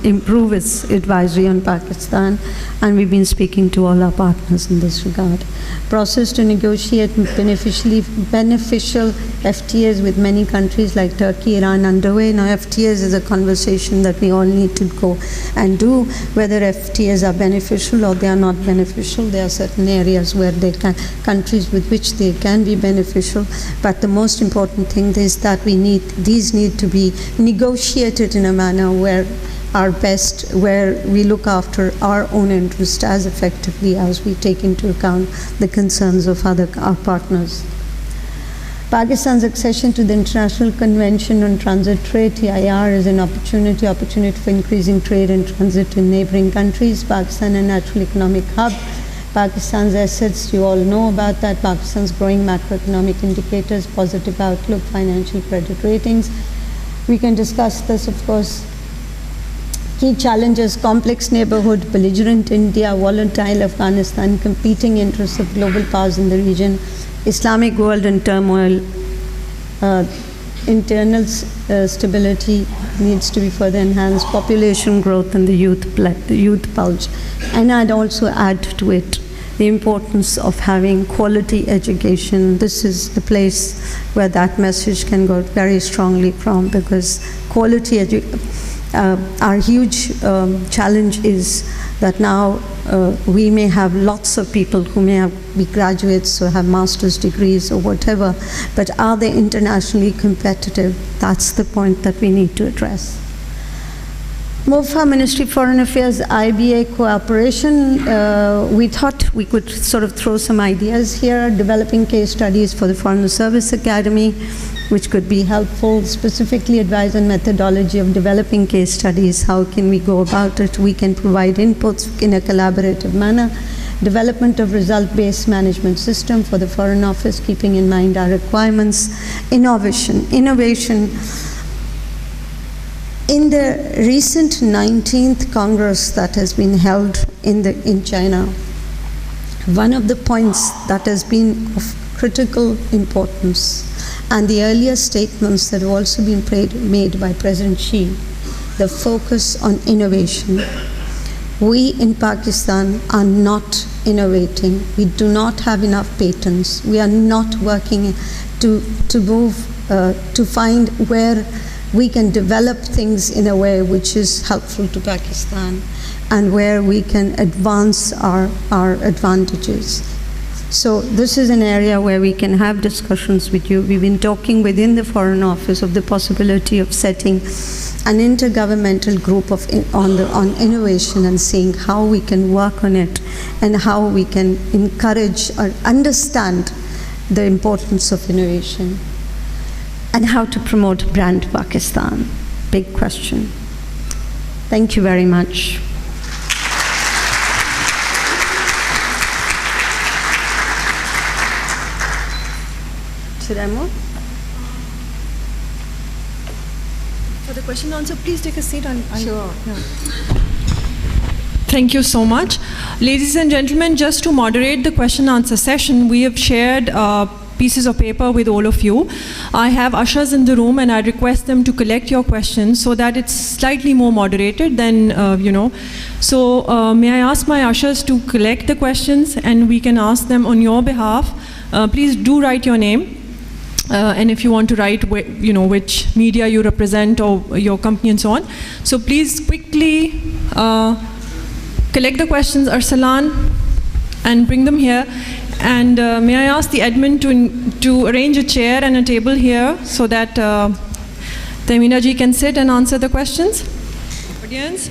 improve its advisory on Pakistan, and we've been speaking to all our partners in this regard. Process to negotiate beneficial FTAs with many countries like Turkey, Iran underway. Now, FTAs is a conversation that we all need to go and do, whether FTAs are beneficial or they are not beneficial. There are certain areas where they can, countries with which they can be beneficial, but the most important thing is that these need to be negotiated in a manner where we look after our own interest as effectively as we take into account the concerns of our partners. Pakistan's accession to the International Convention on Transit Trade, TIR, is an opportunity for increasing trade and transit in neighboring countries. Pakistan, a natural economic hub. Pakistan's assets, you all know about that. Pakistan's growing macroeconomic indicators, positive outlook, financial credit ratings. We can discuss this, of course. Key challenges: complex neighborhood, belligerent India, volatile Afghanistan, competing interests of global powers in the region, Islamic world in turmoil, internal stability needs to be further enhanced, population growth and the youth bulge. And I'd also add to it the importance of having quality education. This is the place where that message can go very strongly from, because quality our huge challenge is that now we may have lots of people who may be graduates or have master's degrees or whatever, but are they internationally competitive? That's the point that we need to address. MOFA, Ministry of Foreign Affairs, IBA cooperation. We thought we could sort of throw some ideas here, developing case studies for the Foreign Service Academy, which could be helpful, specifically advise on methodology of developing case studies. How can we go about it? We can provide inputs in a collaborative manner. development of result-based management system for the Foreign Office, keeping in mind our requirements, innovation. In the recent 19th Congress that has been held in China, one of the points that has been of critical importance, and the earlier statements that have also been made by President Xi, the focus on innovation. We in Pakistan are not innovating. We do not have enough patents. We are not working to find where we can develop things in a way which is helpful to Pakistan and where we can advance our advantages. So this is an area where we can have discussions with you. We've been talking within the Foreign Office of the possibility of setting an intergovernmental group on innovation and seeing how we can work on it and how we can encourage or understand the importance of innovation and how to promote brand Pakistan. Big question. Thank you very much. Should I move? For the question and answer, please take a seat. Sure. Yeah. Thank you so much. Ladies and gentlemen, just to moderate the question and answer session, we have shared pieces of paper with all of you. I have ushers in the room and I request them to collect your questions so that it's slightly more moderated than, So may I ask my ushers to collect the questions and we can ask them on your behalf. Please do write your name. And if you want to write, which media you represent or your company and so on. So please quickly collect the questions, Arsalan, and bring them here. And may I ask the admin to arrange a chair and a table here so that Tahmina ji can sit and answer the questions? Audience,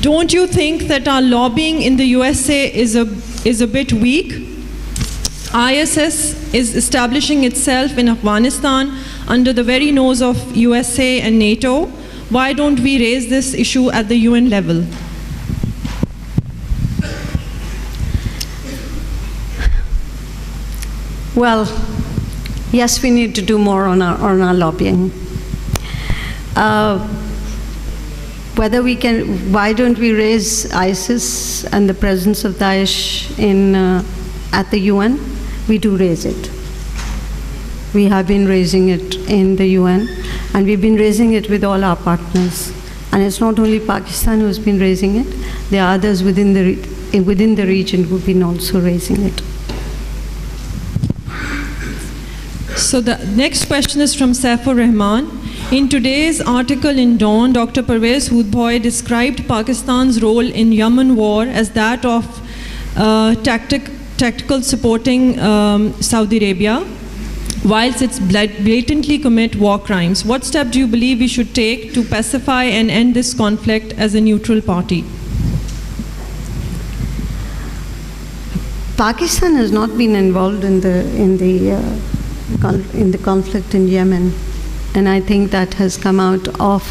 don't you think that our lobbying in the USA is a bit weak? ISS is establishing itself in Afghanistan under the very nose of USA and NATO. Why don't we raise this issue at the UN level? Well, yes, we need to do more on our lobbying. Why don't we raise ISIS and the presence of Daesh at the UN? We do raise it. We have been raising it in the UN, and we've been raising it with all our partners. And it's not only Pakistan who's been raising it, there are others within the region who've been also raising it. So the next question is from Saifur Rahman. In today's article in Dawn, Dr. Parvez Hoodbhoy described Pakistan's role in Yemen war as that of tactical supporting Saudi Arabia, whilst it's blatantly commit war crimes. What step do you believe we should take to pacify and end this conflict as a neutral party? Pakistan has not been involved in the conflict in Yemen, and I think that has come out of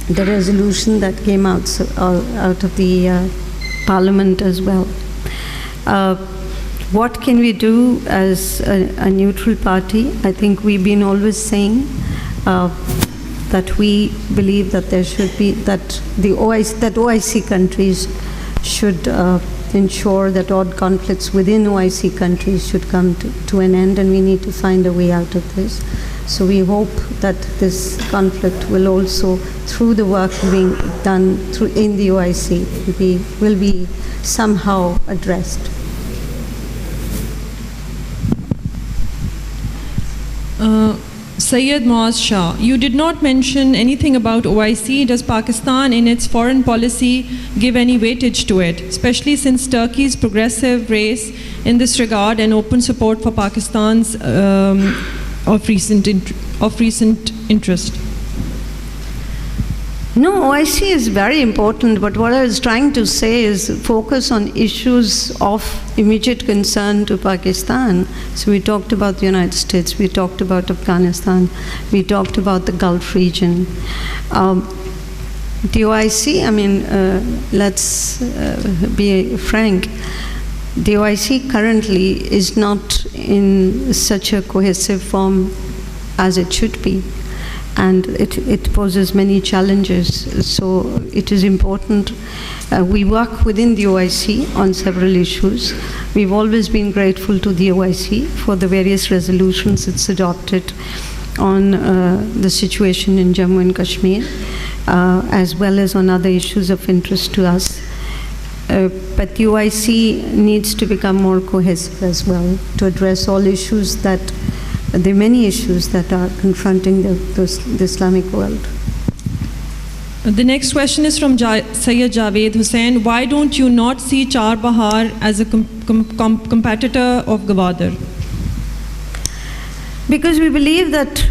the resolution that came out of the Parliament as well. What can we do as a neutral party? I think we've been always saying that we believe that there should be that OIC countries should ensure that all conflicts within OIC countries should come to an end, and we need to find a way out of this. So we hope that this conflict will also, through the work being done in the OIC, will be somehow addressed. Syed Muaz Shah, you did not mention anything about OIC. Does Pakistan in its foreign policy give any weightage to it, especially since Turkey's progressive race in this regard and open support for Pakistan's of recent interest? No, OIC is very important, but what I was trying to say is focus on issues of immediate concern to Pakistan. So we talked about the United States, we talked about Afghanistan, we talked about the Gulf region. The OIC, I mean, let's be frank, the OIC currently is not in such a cohesive form as it should be, and it poses many challenges. So it is important. We work within the OIC on several issues. We've always been grateful to the OIC for the various resolutions it's adopted on the situation in Jammu and Kashmir, as well as on other issues of interest to us. But the OIC needs to become more cohesive as well to address all issues that, there are many issues that are confronting the Islamic world. The next question is from Sayyid Javed Hussain. Why don't you not see Charbahar as a competitor of Gwadar? Because we believe that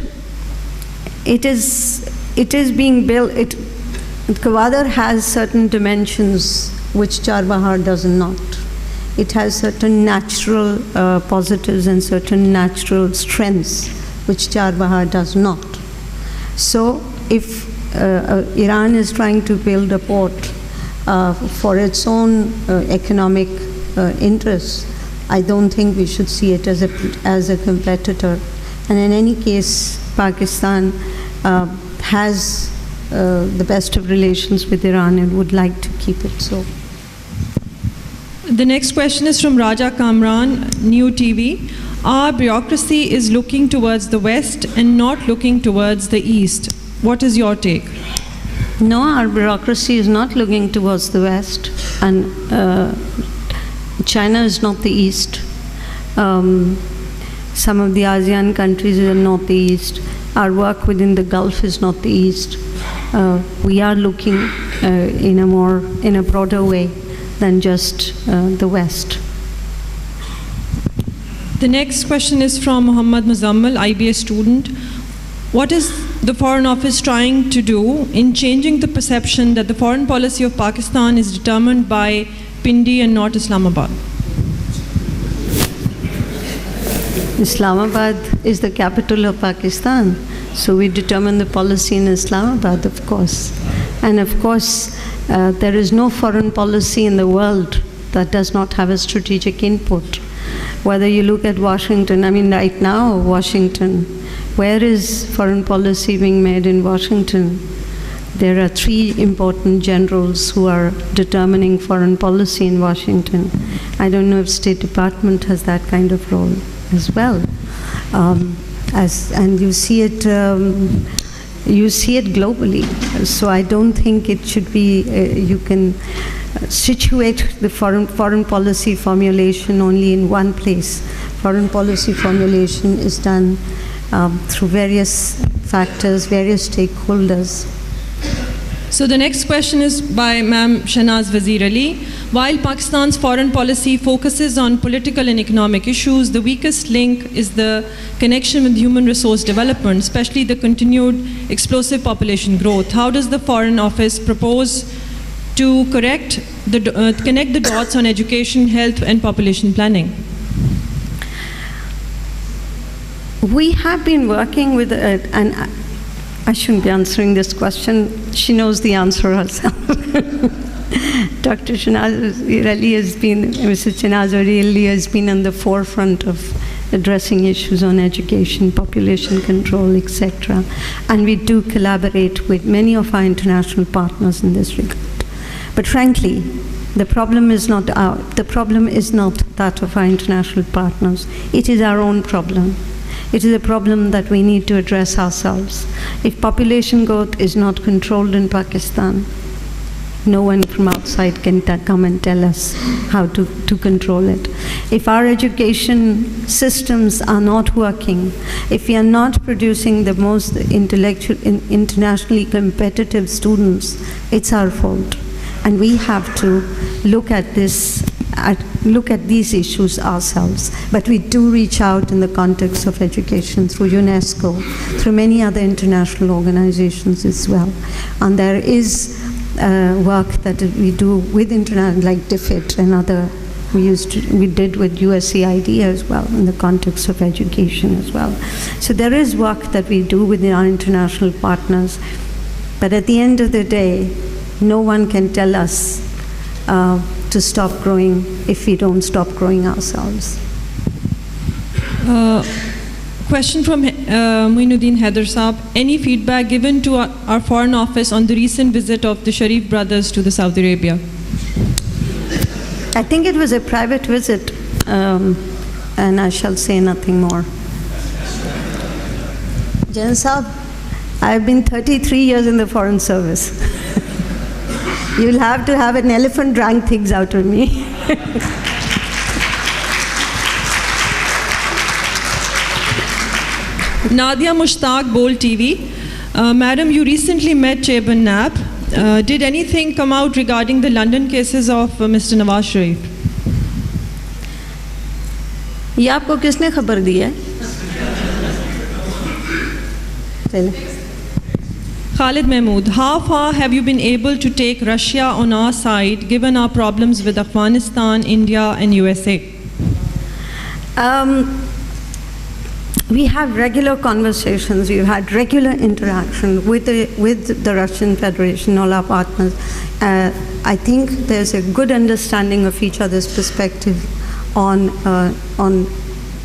it is being built, Gwadar has certain dimensions which Charbahar does not. It has certain natural positives and certain natural strengths which Charbahar does not. So if Iran is trying to build a port for its own economic interests, I don't think we should see it as a competitor. And in any case, Pakistan has the best of relations with Iran and would like to keep it so. The next question is from Raja Kamran, New TV. Our bureaucracy is looking towards the west and not looking towards the east. What is your take? No, our bureaucracy is not looking towards the west, and China is not the east. Some of the ASEAN countries are not the east. Our work within the Gulf is not the east. We are looking in a broader way than just the west. The next question is from Muhammad Muzammal, IBA student. What is the Foreign Office trying to do in changing the perception that the foreign policy of Pakistan is determined by Pindi and not Islamabad? Islamabad is the capital of Pakistan, so we determine the policy in Islamabad, of course. And of course, there is no foreign policy in the world that does not have a strategic input. Whether you look at Washington, I mean right now, Washington, where is foreign policy being made in Washington? There are 3 important generals who are determining foreign policy in Washington. I don't know if State Department has that kind of role as well. And you see it globally. So I don't think it should be, you can situate the foreign policy formulation only in one place. Foreign policy formulation is done through various factors, various stakeholders. So the next question is by Ma'am Shahnaz Wazir Ali. While Pakistan's foreign policy focuses on political and economic issues, the weakest link is the connection with human resource development, especially the continued explosive population growth. How does the Foreign Office propose to connect the dots on education, health, and population planning? We have been working with, and I shouldn't be answering this question. She knows the answer herself. Dr. Shahnaz Ali has been, Mrs. Shahnaz Ali has been on the forefront of addressing issues on education, population control, etc. And we do collaborate with many of our international partners in this regard. But frankly, the problem is not that of our international partners. It is our own problem. It is a problem that we need to address ourselves. If population growth is not controlled in Pakistan, no one from outside can come and tell us how to control it. If our education systems are not working, if we are not producing the most internationally competitive students, it's our fault. And we have to look at these issues ourselves. But we do reach out in the context of education through UNESCO, through many other international organizations as well. And there is work that we do with international, like DFID and other, we did with USAID as well in the context of education as well. So there is work that we do with our international partners. But at the end of the day, no one can tell us to stop growing if we don't stop growing ourselves. Question from Muinuddin Haider Saab. Any feedback given to our Foreign Office on the recent visit of the Sharif brothers to the Saudi Arabia? I think it was a private visit, and I shall say nothing more. Jan Saab, I've been 33 years in the Foreign Service. You'll have to have an elephant drag things out of me. Nadia Mushtaq, Bold TV. Madam, you recently met Chairman Nab. Did anything come out regarding the London cases of Mr. Nawaz Sharif? ये आपको किसने खबर दी है? Khalid Mahmood, how far have you been able to take Russia on our side given our problems with Afghanistan, India and USA? We have regular conversations, we've had regular interaction with the Russian Federation, all our partners. I think there's a good understanding of each other's perspective on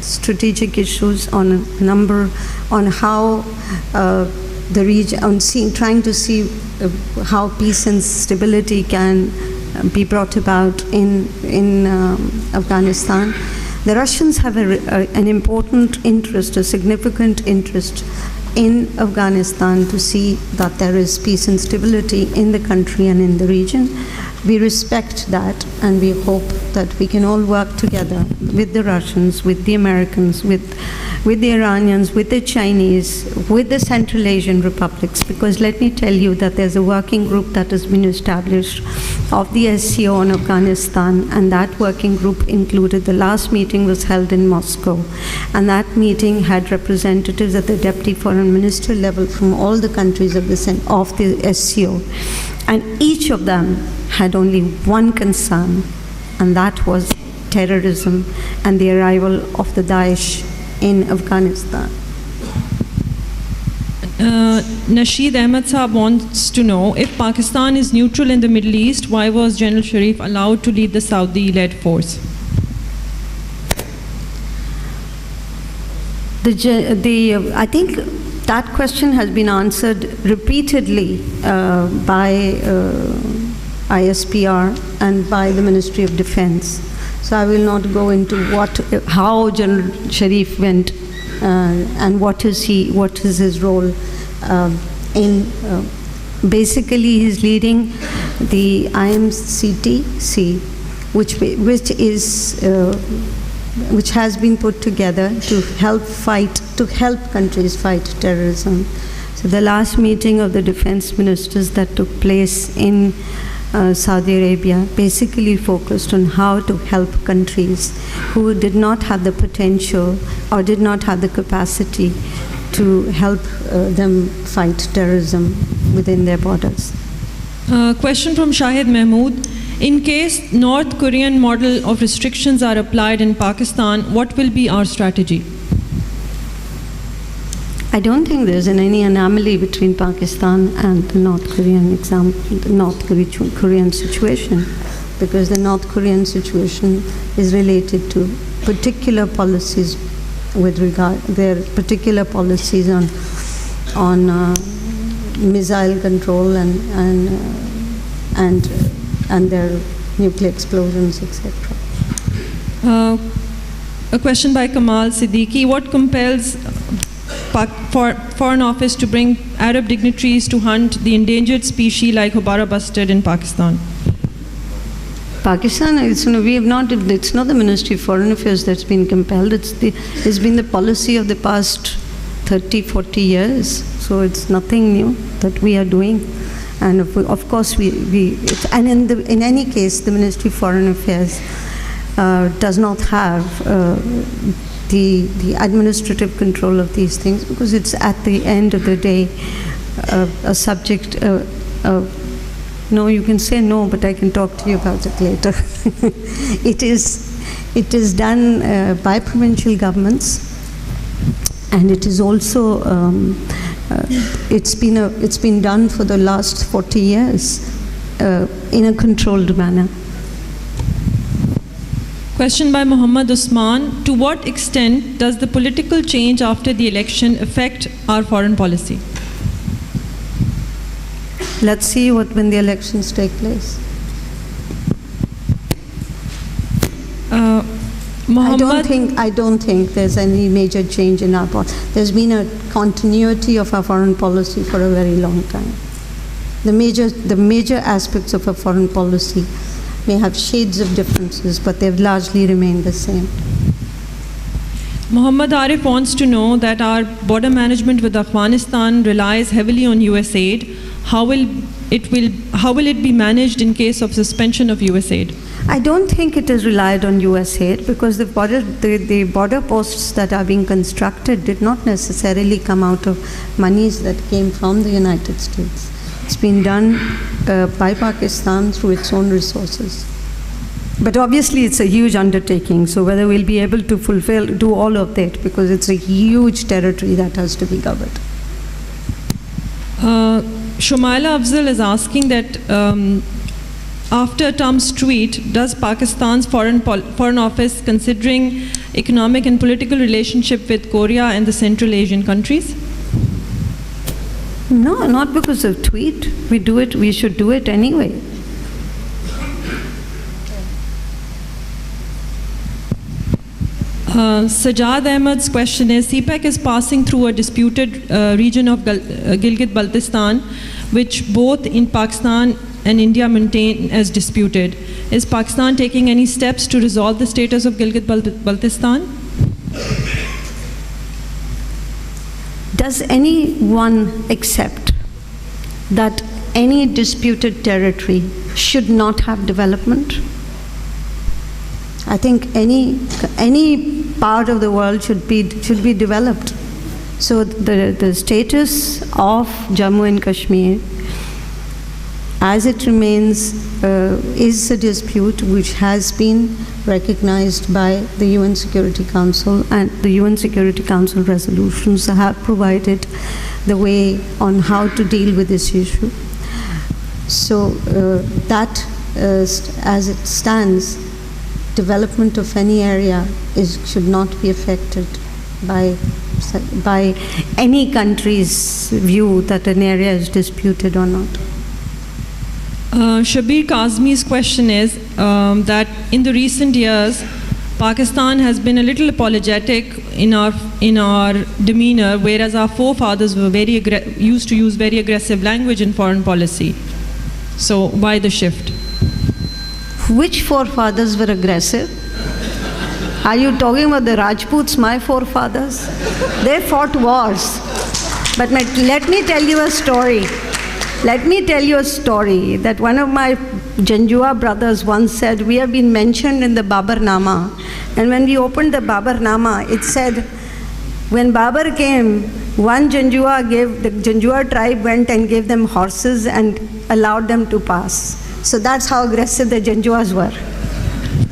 strategic issues, on a number, on how the region, on trying to see how peace and stability can be brought about in Afghanistan. The Russians have an important interest, a significant interest in Afghanistan to see that there is peace and stability in the country and in the region. We respect that, and we hope that we can all work together with the Russians, with the Americans, with the Iranians, with the Chinese, with the Central Asian republics, because let me tell you that there's a working group that has been established of the SCO on Afghanistan, and that working group included, the last meeting was held in Moscow, and that meeting had representatives at the Deputy Foreign Minister level from all the countries of the SCO, and each of them had only one concern, and that was terrorism and the arrival of the Daesh in Afghanistan. Nasheed Ahmed Saab wants to know, if Pakistan is neutral in the Middle East, why was General Sharif allowed to lead the Saudi-led force? I think that question has been answered repeatedly by ISPR and by the Ministry of Defense. So I will not go into how General Sharif went and what is his role basically he's leading the IMCTC, which has been put together to help countries fight terrorism. So the last meeting of the defense ministers that took place in Saudi Arabia basically focused on how to help countries who did not have the potential or did not have the capacity to help them fight terrorism within their borders. Question from Shahid Mahmood. In case North Korean model of restrictions are applied in Pakistan, what will be our strategy? I don't think there's any anomaly between Pakistan and the North Korean situation, because the North Korean situation is related to particular policies with regard their particular policies on missile control and their nuclear explosions, etc. A question by Kamal Siddiqui. What compels Foreign Office to bring Arab dignitaries to hunt the endangered species like Hobara bustard in Pakistan? Pakistan, it's not the Ministry of Foreign Affairs that's been compelled. It's been the policy of the past 30, 40 years. So it's nothing new that we are doing. And of course, in any case, the Ministry of Foreign Affairs does not have the administrative control of these things, because it's at the end of the day a subject. No, you can say no, but I can talk to you about it later. It is done by provincial governments, and it is also It's been done for the last 40 years in a controlled manner. Question by Muhammad Usman. To what extent does the political change after the election affect our foreign policy? Let's see when the elections take place. I don't think there's any major change in our policy. There's been a continuity of our foreign policy for a very long time. The major aspects of our foreign policy may have shades of differences, but they've largely remained the same. Muhammad Arif wants to know that our border management with Afghanistan relies heavily on US aid. How will it be managed in case of suspension of US aid? I don't think it is relied on US aid, because the border posts that are being constructed did not necessarily come out of monies that came from the United States. It's been done by Pakistan through its own resources. But obviously it's a huge undertaking, so whether we'll be able to do all of that, because it's a huge territory that has to be covered. Shumaila Afzal is asking that after Trump's tweet, does Pakistan's foreign office considering economic and political relationship with Korea and the Central Asian countries? No, not because of tweet. We should do it anyway. Sajad Ahmed's question is, CPEC is passing through a disputed region of Gilgit-Baltistan, which both in Pakistan and India maintain as disputed. Is Pakistan taking any steps to resolve the status of Gilgit-Baltistan? Does anyone accept that any disputed territory should not have development? I think any part of the world should be developed. So the status of Jammu and Kashmir, as it remains, is a dispute which has been recognized by the UN Security Council, and the UN Security Council resolutions have provided the way on how to deal with this issue. So that, as it stands, development of any area should not be affected by any country's view that an area is disputed or not. Shabir Kazmi's question is that in the recent years, Pakistan has been a little apologetic in our demeanor, whereas our forefathers were used to use very aggressive language in foreign policy. So why the shift? Which forefathers were aggressive? Are you talking about the Rajputs, my forefathers? They fought wars. But let me tell you a story. Let me tell you a story that one of my Janjua brothers once said, we have been mentioned in the Babarnama. And when we opened the Babarnama, it said, when Babar came, the Janjua tribe went and gave them horses and allowed them to pass. So that's how aggressive the Janjuas were.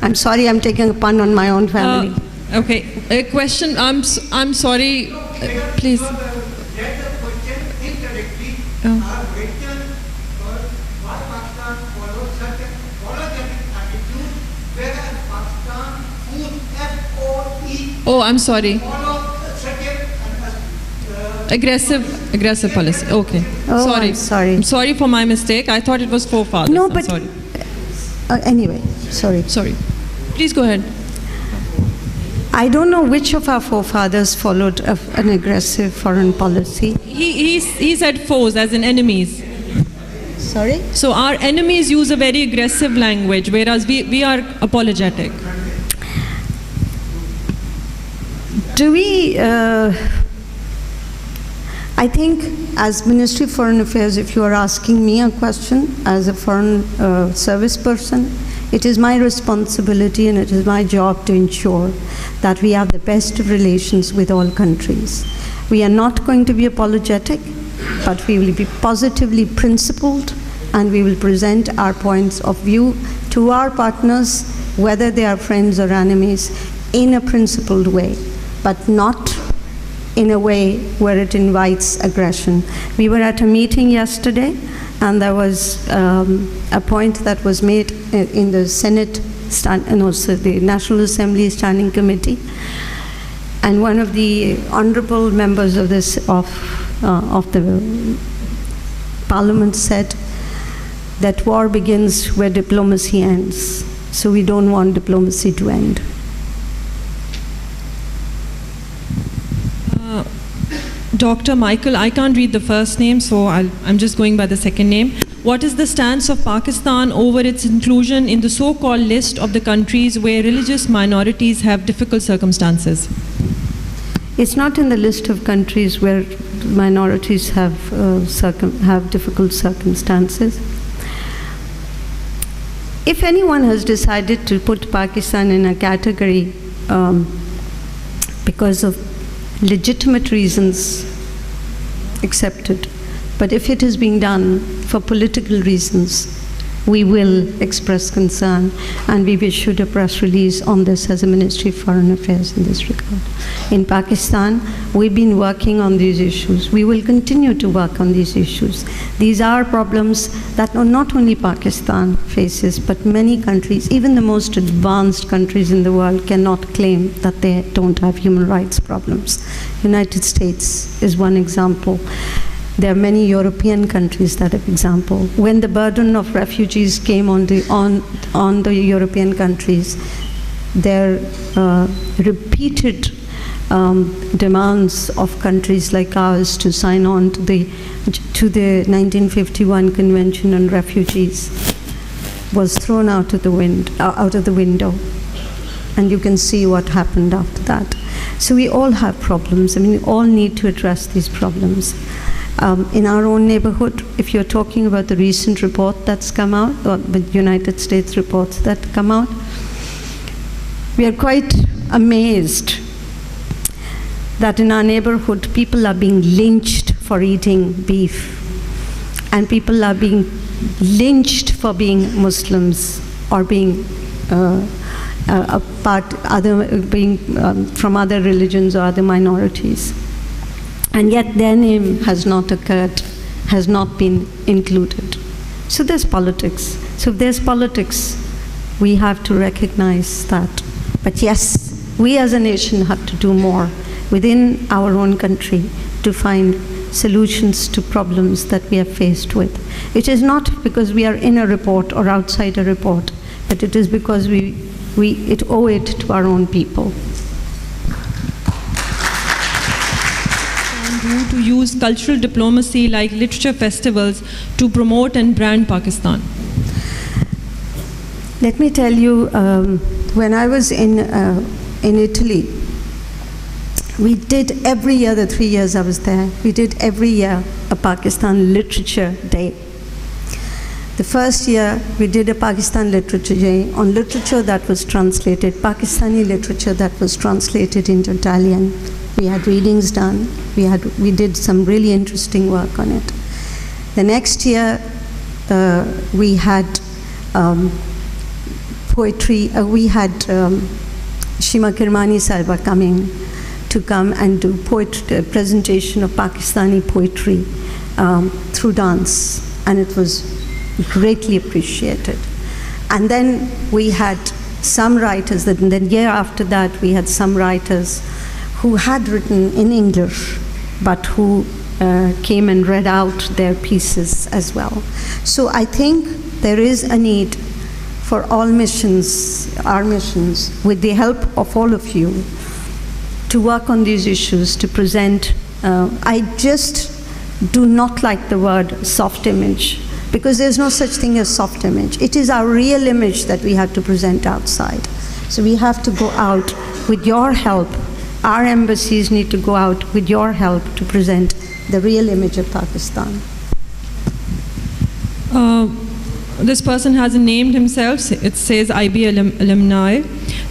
I'm sorry, I'm taking a pun on my own family. Okay, a question, I'm sorry, please. Oh, I'm sorry. Aggressive policy. Okay. Oh, sorry. I'm sorry. I'm sorry for my mistake. I thought it was forefathers. No, I'm but sorry. Anyway, sorry. Sorry. Please go ahead. I don't know which of our forefathers followed an aggressive foreign policy. He said foes, as in enemies. Sorry? So our enemies use a very aggressive language, whereas we are apologetic. Do we, I think as Ministry of Foreign Affairs, if you are asking me a question as a foreign service person, it is my responsibility and it is my job to ensure that we have the best of relations with all countries. We are not going to be apologetic, but we will be positively principled, and we will present our points of view to our partners, whether they are friends or enemies, in a principled way, but not in a way where it invites aggression. We were at a meeting yesterday, and there was a point that was made in the Senate, the National Assembly Standing Committee, and one of the honorable members of the Parliament said that war begins where diplomacy ends. So we don't want diplomacy to end. Dr. Michael, I can't read the first name, so I'm just going by the second name. What is the stance of Pakistan over its inclusion in the so-called list of the countries where religious minorities have difficult circumstances? It's not in the list of countries where minorities have difficult circumstances. If anyone has decided to put Pakistan in a category because of legitimate reasons, accepted. But if it is being done for political reasons, we will express concern, and we will issue a press release on this as a Ministry of Foreign Affairs in this regard. In Pakistan, we've been working on these issues. We will continue to work on these issues. These are problems that not only Pakistan faces, but many countries, even the most advanced countries in the world, cannot claim that they don't have human rights problems. United States is one example. There are many European countries that have example. When the burden of refugees came on the European countries, their repeated demands of countries like ours to sign on to the 1951 Convention on Refugees was thrown out of the window. And you can see what happened after that. So we all have problems. I mean, we all need to address these problems. In our own neighborhood, if you're talking about the recent report that's come out, or the United States reports that come out, we are quite amazed that in our neighborhood, people are being lynched for eating beef, and people are being lynched for being Muslims or being from other religions or other minorities. And yet their name has not occurred, has not been included. So there's politics. So if there's politics, we have to recognize that. But yes, we as a nation have to do more within our own country to find solutions to problems that we are faced with. It is not because we are in a report or outside a report, but it is because we owe it to our own people. To use cultural diplomacy like literature festivals to promote and brand Pakistan? Let me tell you, when I was in Italy, we did every year, the 3 years I was there, we did every year a Pakistan Literature Day. The first year, we did a Pakistan Literature Day on literature that was translated, Pakistani literature that was translated into Italian. We had readings done. We did some really interesting work on it. The next year, we had poetry. We had Shima Kirmani Sahiba come and do presentation of Pakistani poetry through dance, and it was greatly appreciated. And then we had some writers, and then year after that, we had some writers who had written in English, but who came and read out their pieces as well. So I think there is a need for all missions, our missions, with the help of all of you, to work on these issues, to present. I just do not like the word soft image, because there's no such thing as soft image. It is our real image that we have to present outside. So we have to go out with your help. Our embassies need to go out with your help to present the real image of Pakistan. This person hasn't named himself. It says IB alumni.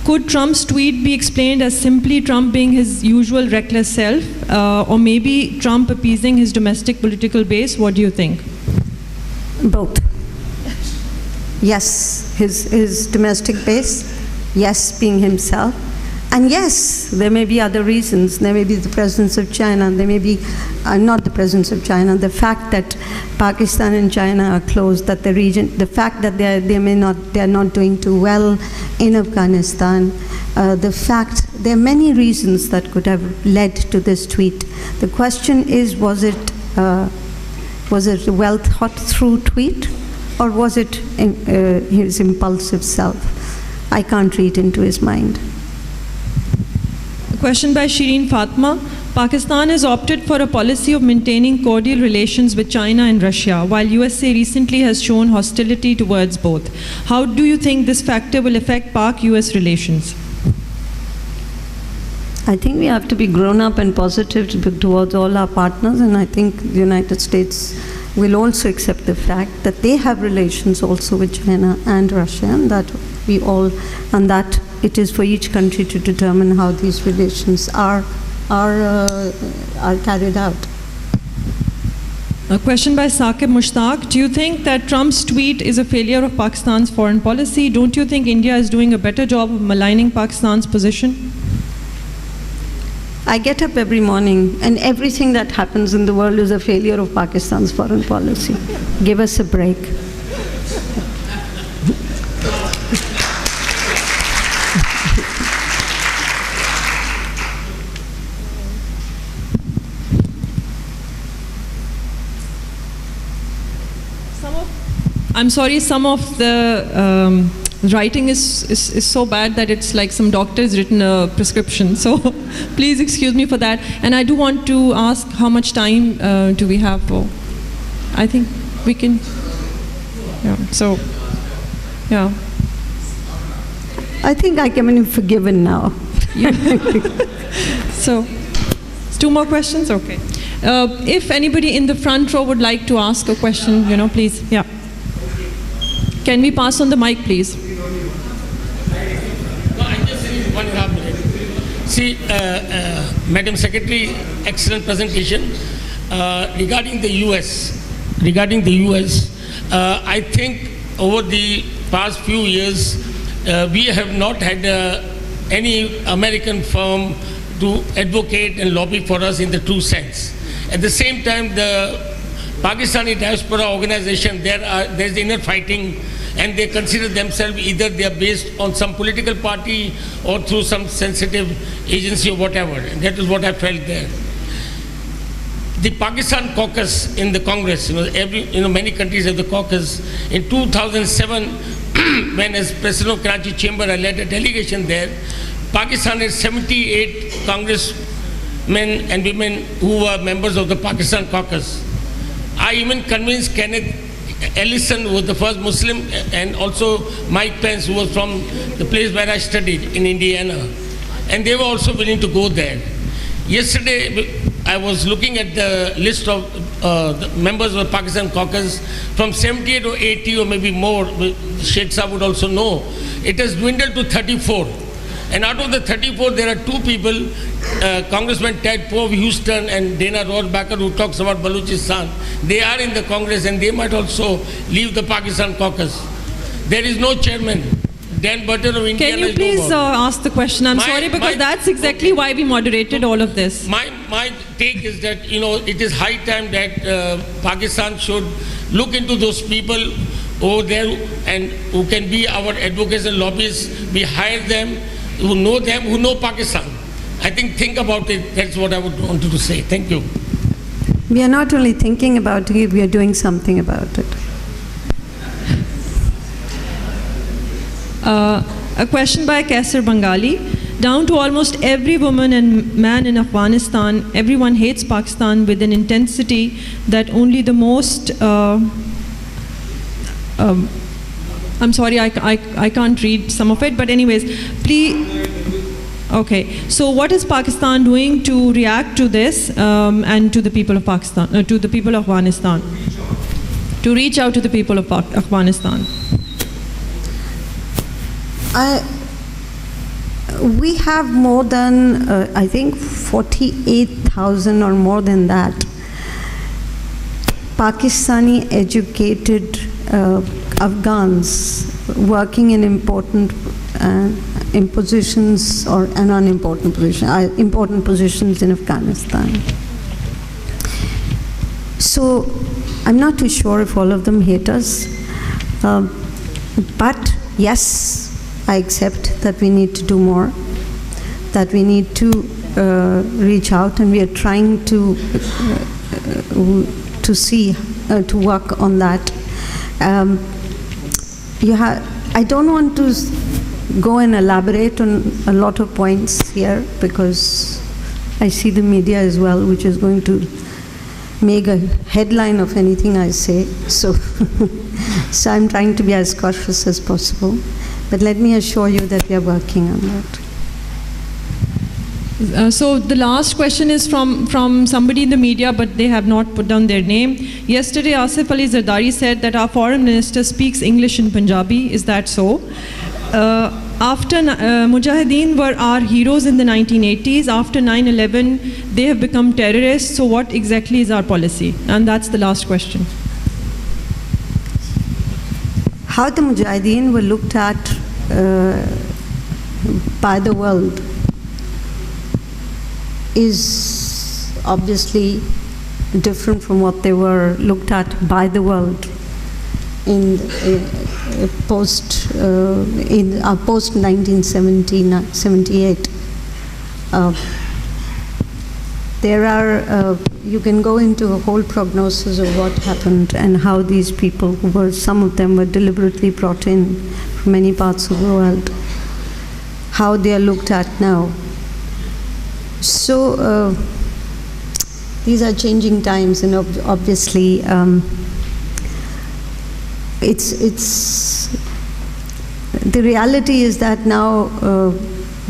Could Trump's tweet be explained as simply Trump being his usual reckless self, or maybe Trump appeasing his domestic political base? What do you think? Both. Yes, his domestic base. Yes, being himself. And yes, there may be other reasons. There may be the presence of China. There may be not the presence of China. The fact that Pakistan and China are close, that the region, the fact that they are not doing too well in Afghanistan, the fact there are many reasons that could have led to this tweet. The question is, was it a well thought through tweet, or was it his impulsive self? I can't read into his mind. A question by Shireen Fatma. Pakistan has opted for a policy of maintaining cordial relations with China and Russia, while USA recently has shown hostility towards both. How do you think this factor will affect Pak-US relations? I think we have to be grown up and positive towards all our partners, and I think the United States will also accept the fact that they have relations also with China and Russia, and that that it is for each country to determine how these relations are carried out. A question by Saqib Mushtaq. Do you think that Trump's tweet is a failure of Pakistan's foreign policy? Don't you think India is doing a better job of maligning Pakistan's position? I get up every morning, and everything that happens in the world is a failure of Pakistan's foreign policy. Give us a break. I'm sorry, some of the writing is so bad that it's like some doctor has written a prescription. So please excuse me for that. And I do want to ask, how much time do we have for? I think we can, yeah, so, yeah. I think I can be forgiven now. So, 2 more questions? Okay. If anybody in the front row would like to ask a question, please, yeah. Can we pass on the mic, please? No, I just need 1.5 minutes. See, Madam Secretary, excellent presentation. Regarding the US, I think over the past few years, we have not had any American firm to advocate and lobby for us in the true sense. At the same time, the Pakistani diaspora organization, there's inner fighting, and they consider themselves either they are based on some political party or through some sensitive agency or whatever. And that is what I felt there. The Pakistan caucus in the Congress, many countries have the caucus. In 2007, when as President of Karachi Chamber, I led a delegation there, Pakistan had 78 congressmen and women who were members of the Pakistan caucus. I even convinced Kenneth Ellison, who was the first Muslim, and also Mike Pence, who was from the place where I studied in Indiana. And they were also willing to go there. Yesterday, I was looking at the list of the members of the Pakistan caucus. From 78 or 80 or maybe more, Sheikh Saab would also know, it has dwindled to 34. And out of the 34, there are 2 people, Congressman Ted Poe of Houston and Dana Rohrabacher, who talks about Balochistan. They are in the Congress, and they might also leave the Pakistan caucus. There is no chairman. Dan Burton of India. Can you please ask the question? I'm sorry, because that's exactly why we moderated all of this. My take is that, it is high time that Pakistan should look into those people over there and who can be our advocates and lobbyists. We hire them, who know Pakistan. I think about it. That's what I would want to say. Thank you. We are not only thinking about it, we are doing something about it. A question by Kaisar Bengali. Down to almost every woman and man in Afghanistan, everyone hates Pakistan with an intensity that only the most... I'm sorry, I can't read some of it, but anyways, please... Okay, so what is Pakistan doing to react to this and to the people of Pakistan, to the people of Afghanistan? To reach out to the people of Afghanistan? We have more than, I think, 48,000 or more than that Pakistani educated Afghans working in important in positions or and unimportant positions, important positions in Afghanistan. So I'm not too sure if all of them hate us, but yes, I accept that we need to do more, that we need to reach out, and we are trying to work on that. I don't want to go and elaborate on a lot of points here because I see the media as well, which is going to make a headline of anything I say. So, so I'm trying to be as cautious as possible. But let me assure you that we are working on that. So the last question is from somebody in the media, but they have not put down their name. Yesterday, Asif Ali Zardari said that our foreign minister speaks English and Punjabi. Is that so? After Mujahideen were our heroes in the 1980s, after 9/11, they have become terrorists. So what exactly is our policy? And that's the last question. How the Mujahideen were looked at by the world is obviously different from what they were looked at by the world in post 1978. There are you can go into a whole prognosis of what happened and how these people who were, some of them were deliberately brought in from many parts of the world, how they are looked at now. So these are changing times, and obviously it's the reality is that now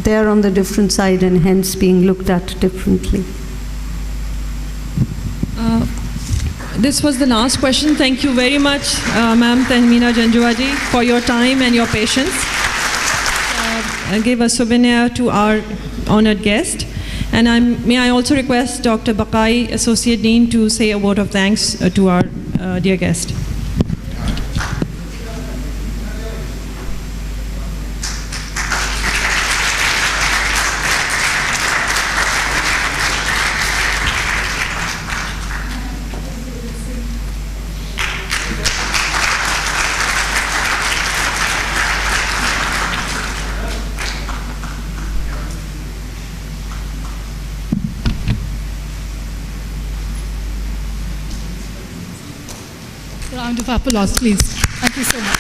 they're on the different side and hence being looked at differently. This was the last question. Thank you very much, Ma'am Tahmeena Janjua ji, for your time and your patience. I'll give a souvenir to our honored guest. And may I also request Dr. Baqai, Associate Dean, to say a word of thanks to our dear guest. Round of applause, please. Thank you so much.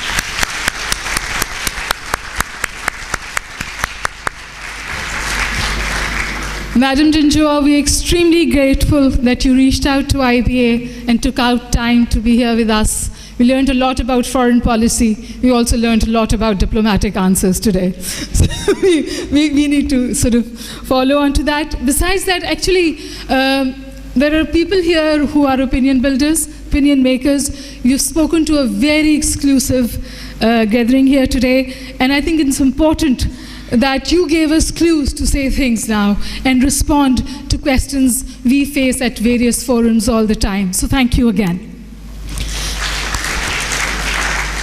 Madam Janjua, we are extremely grateful that you reached out to IBA and took out time to be here with us. We learned a lot about foreign policy. We also learned a lot about diplomatic answers today. So we need to sort of follow on to that. Besides that, actually, there are people here who are opinion builders, opinion makers. You've spoken to a very exclusive gathering here today, and I think it's important that you gave us clues to say things now and respond to questions we face at various forums all the time. So thank you again.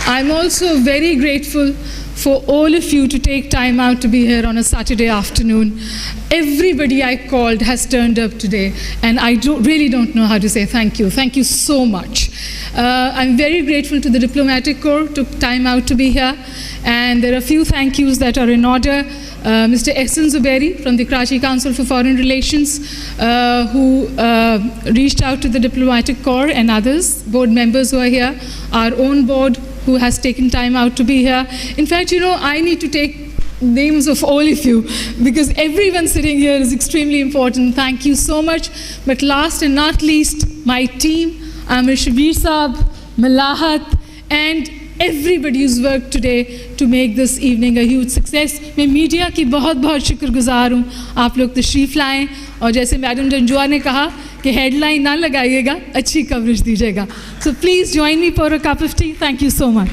I'm also very grateful for all of you to take time out to be here on a Saturday afternoon. Everybody I called has turned up today, and I really don't know how to say thank you. Thank you so much. I'm very grateful to the Diplomatic Corps, took time out to be here, and there are a few thank yous that are in order. Mr. Ehsan Zubairi from the Karachi Council for Foreign Relations, who reached out to the Diplomatic Corps and others, board members who are here, our own board who has taken time out to be here. In fact, you know, I need to take names of all of you because everyone sitting here is extremely important. Thank you so much. But last and not least, my team, Amir Shabir Saab, Malahat, and everybody who's worked today to make this evening a huge success. मैं media की बहुत शुक्रगुजार हूँ. आप लोग तशरीफ़ लाएं और जैसे मैडम जंजुआ ने कहा कि हेडलाइन ना लगाइएगा, अच्छी कवरेज दीजिएगा. So please join me for a cup of tea. Thank you so much.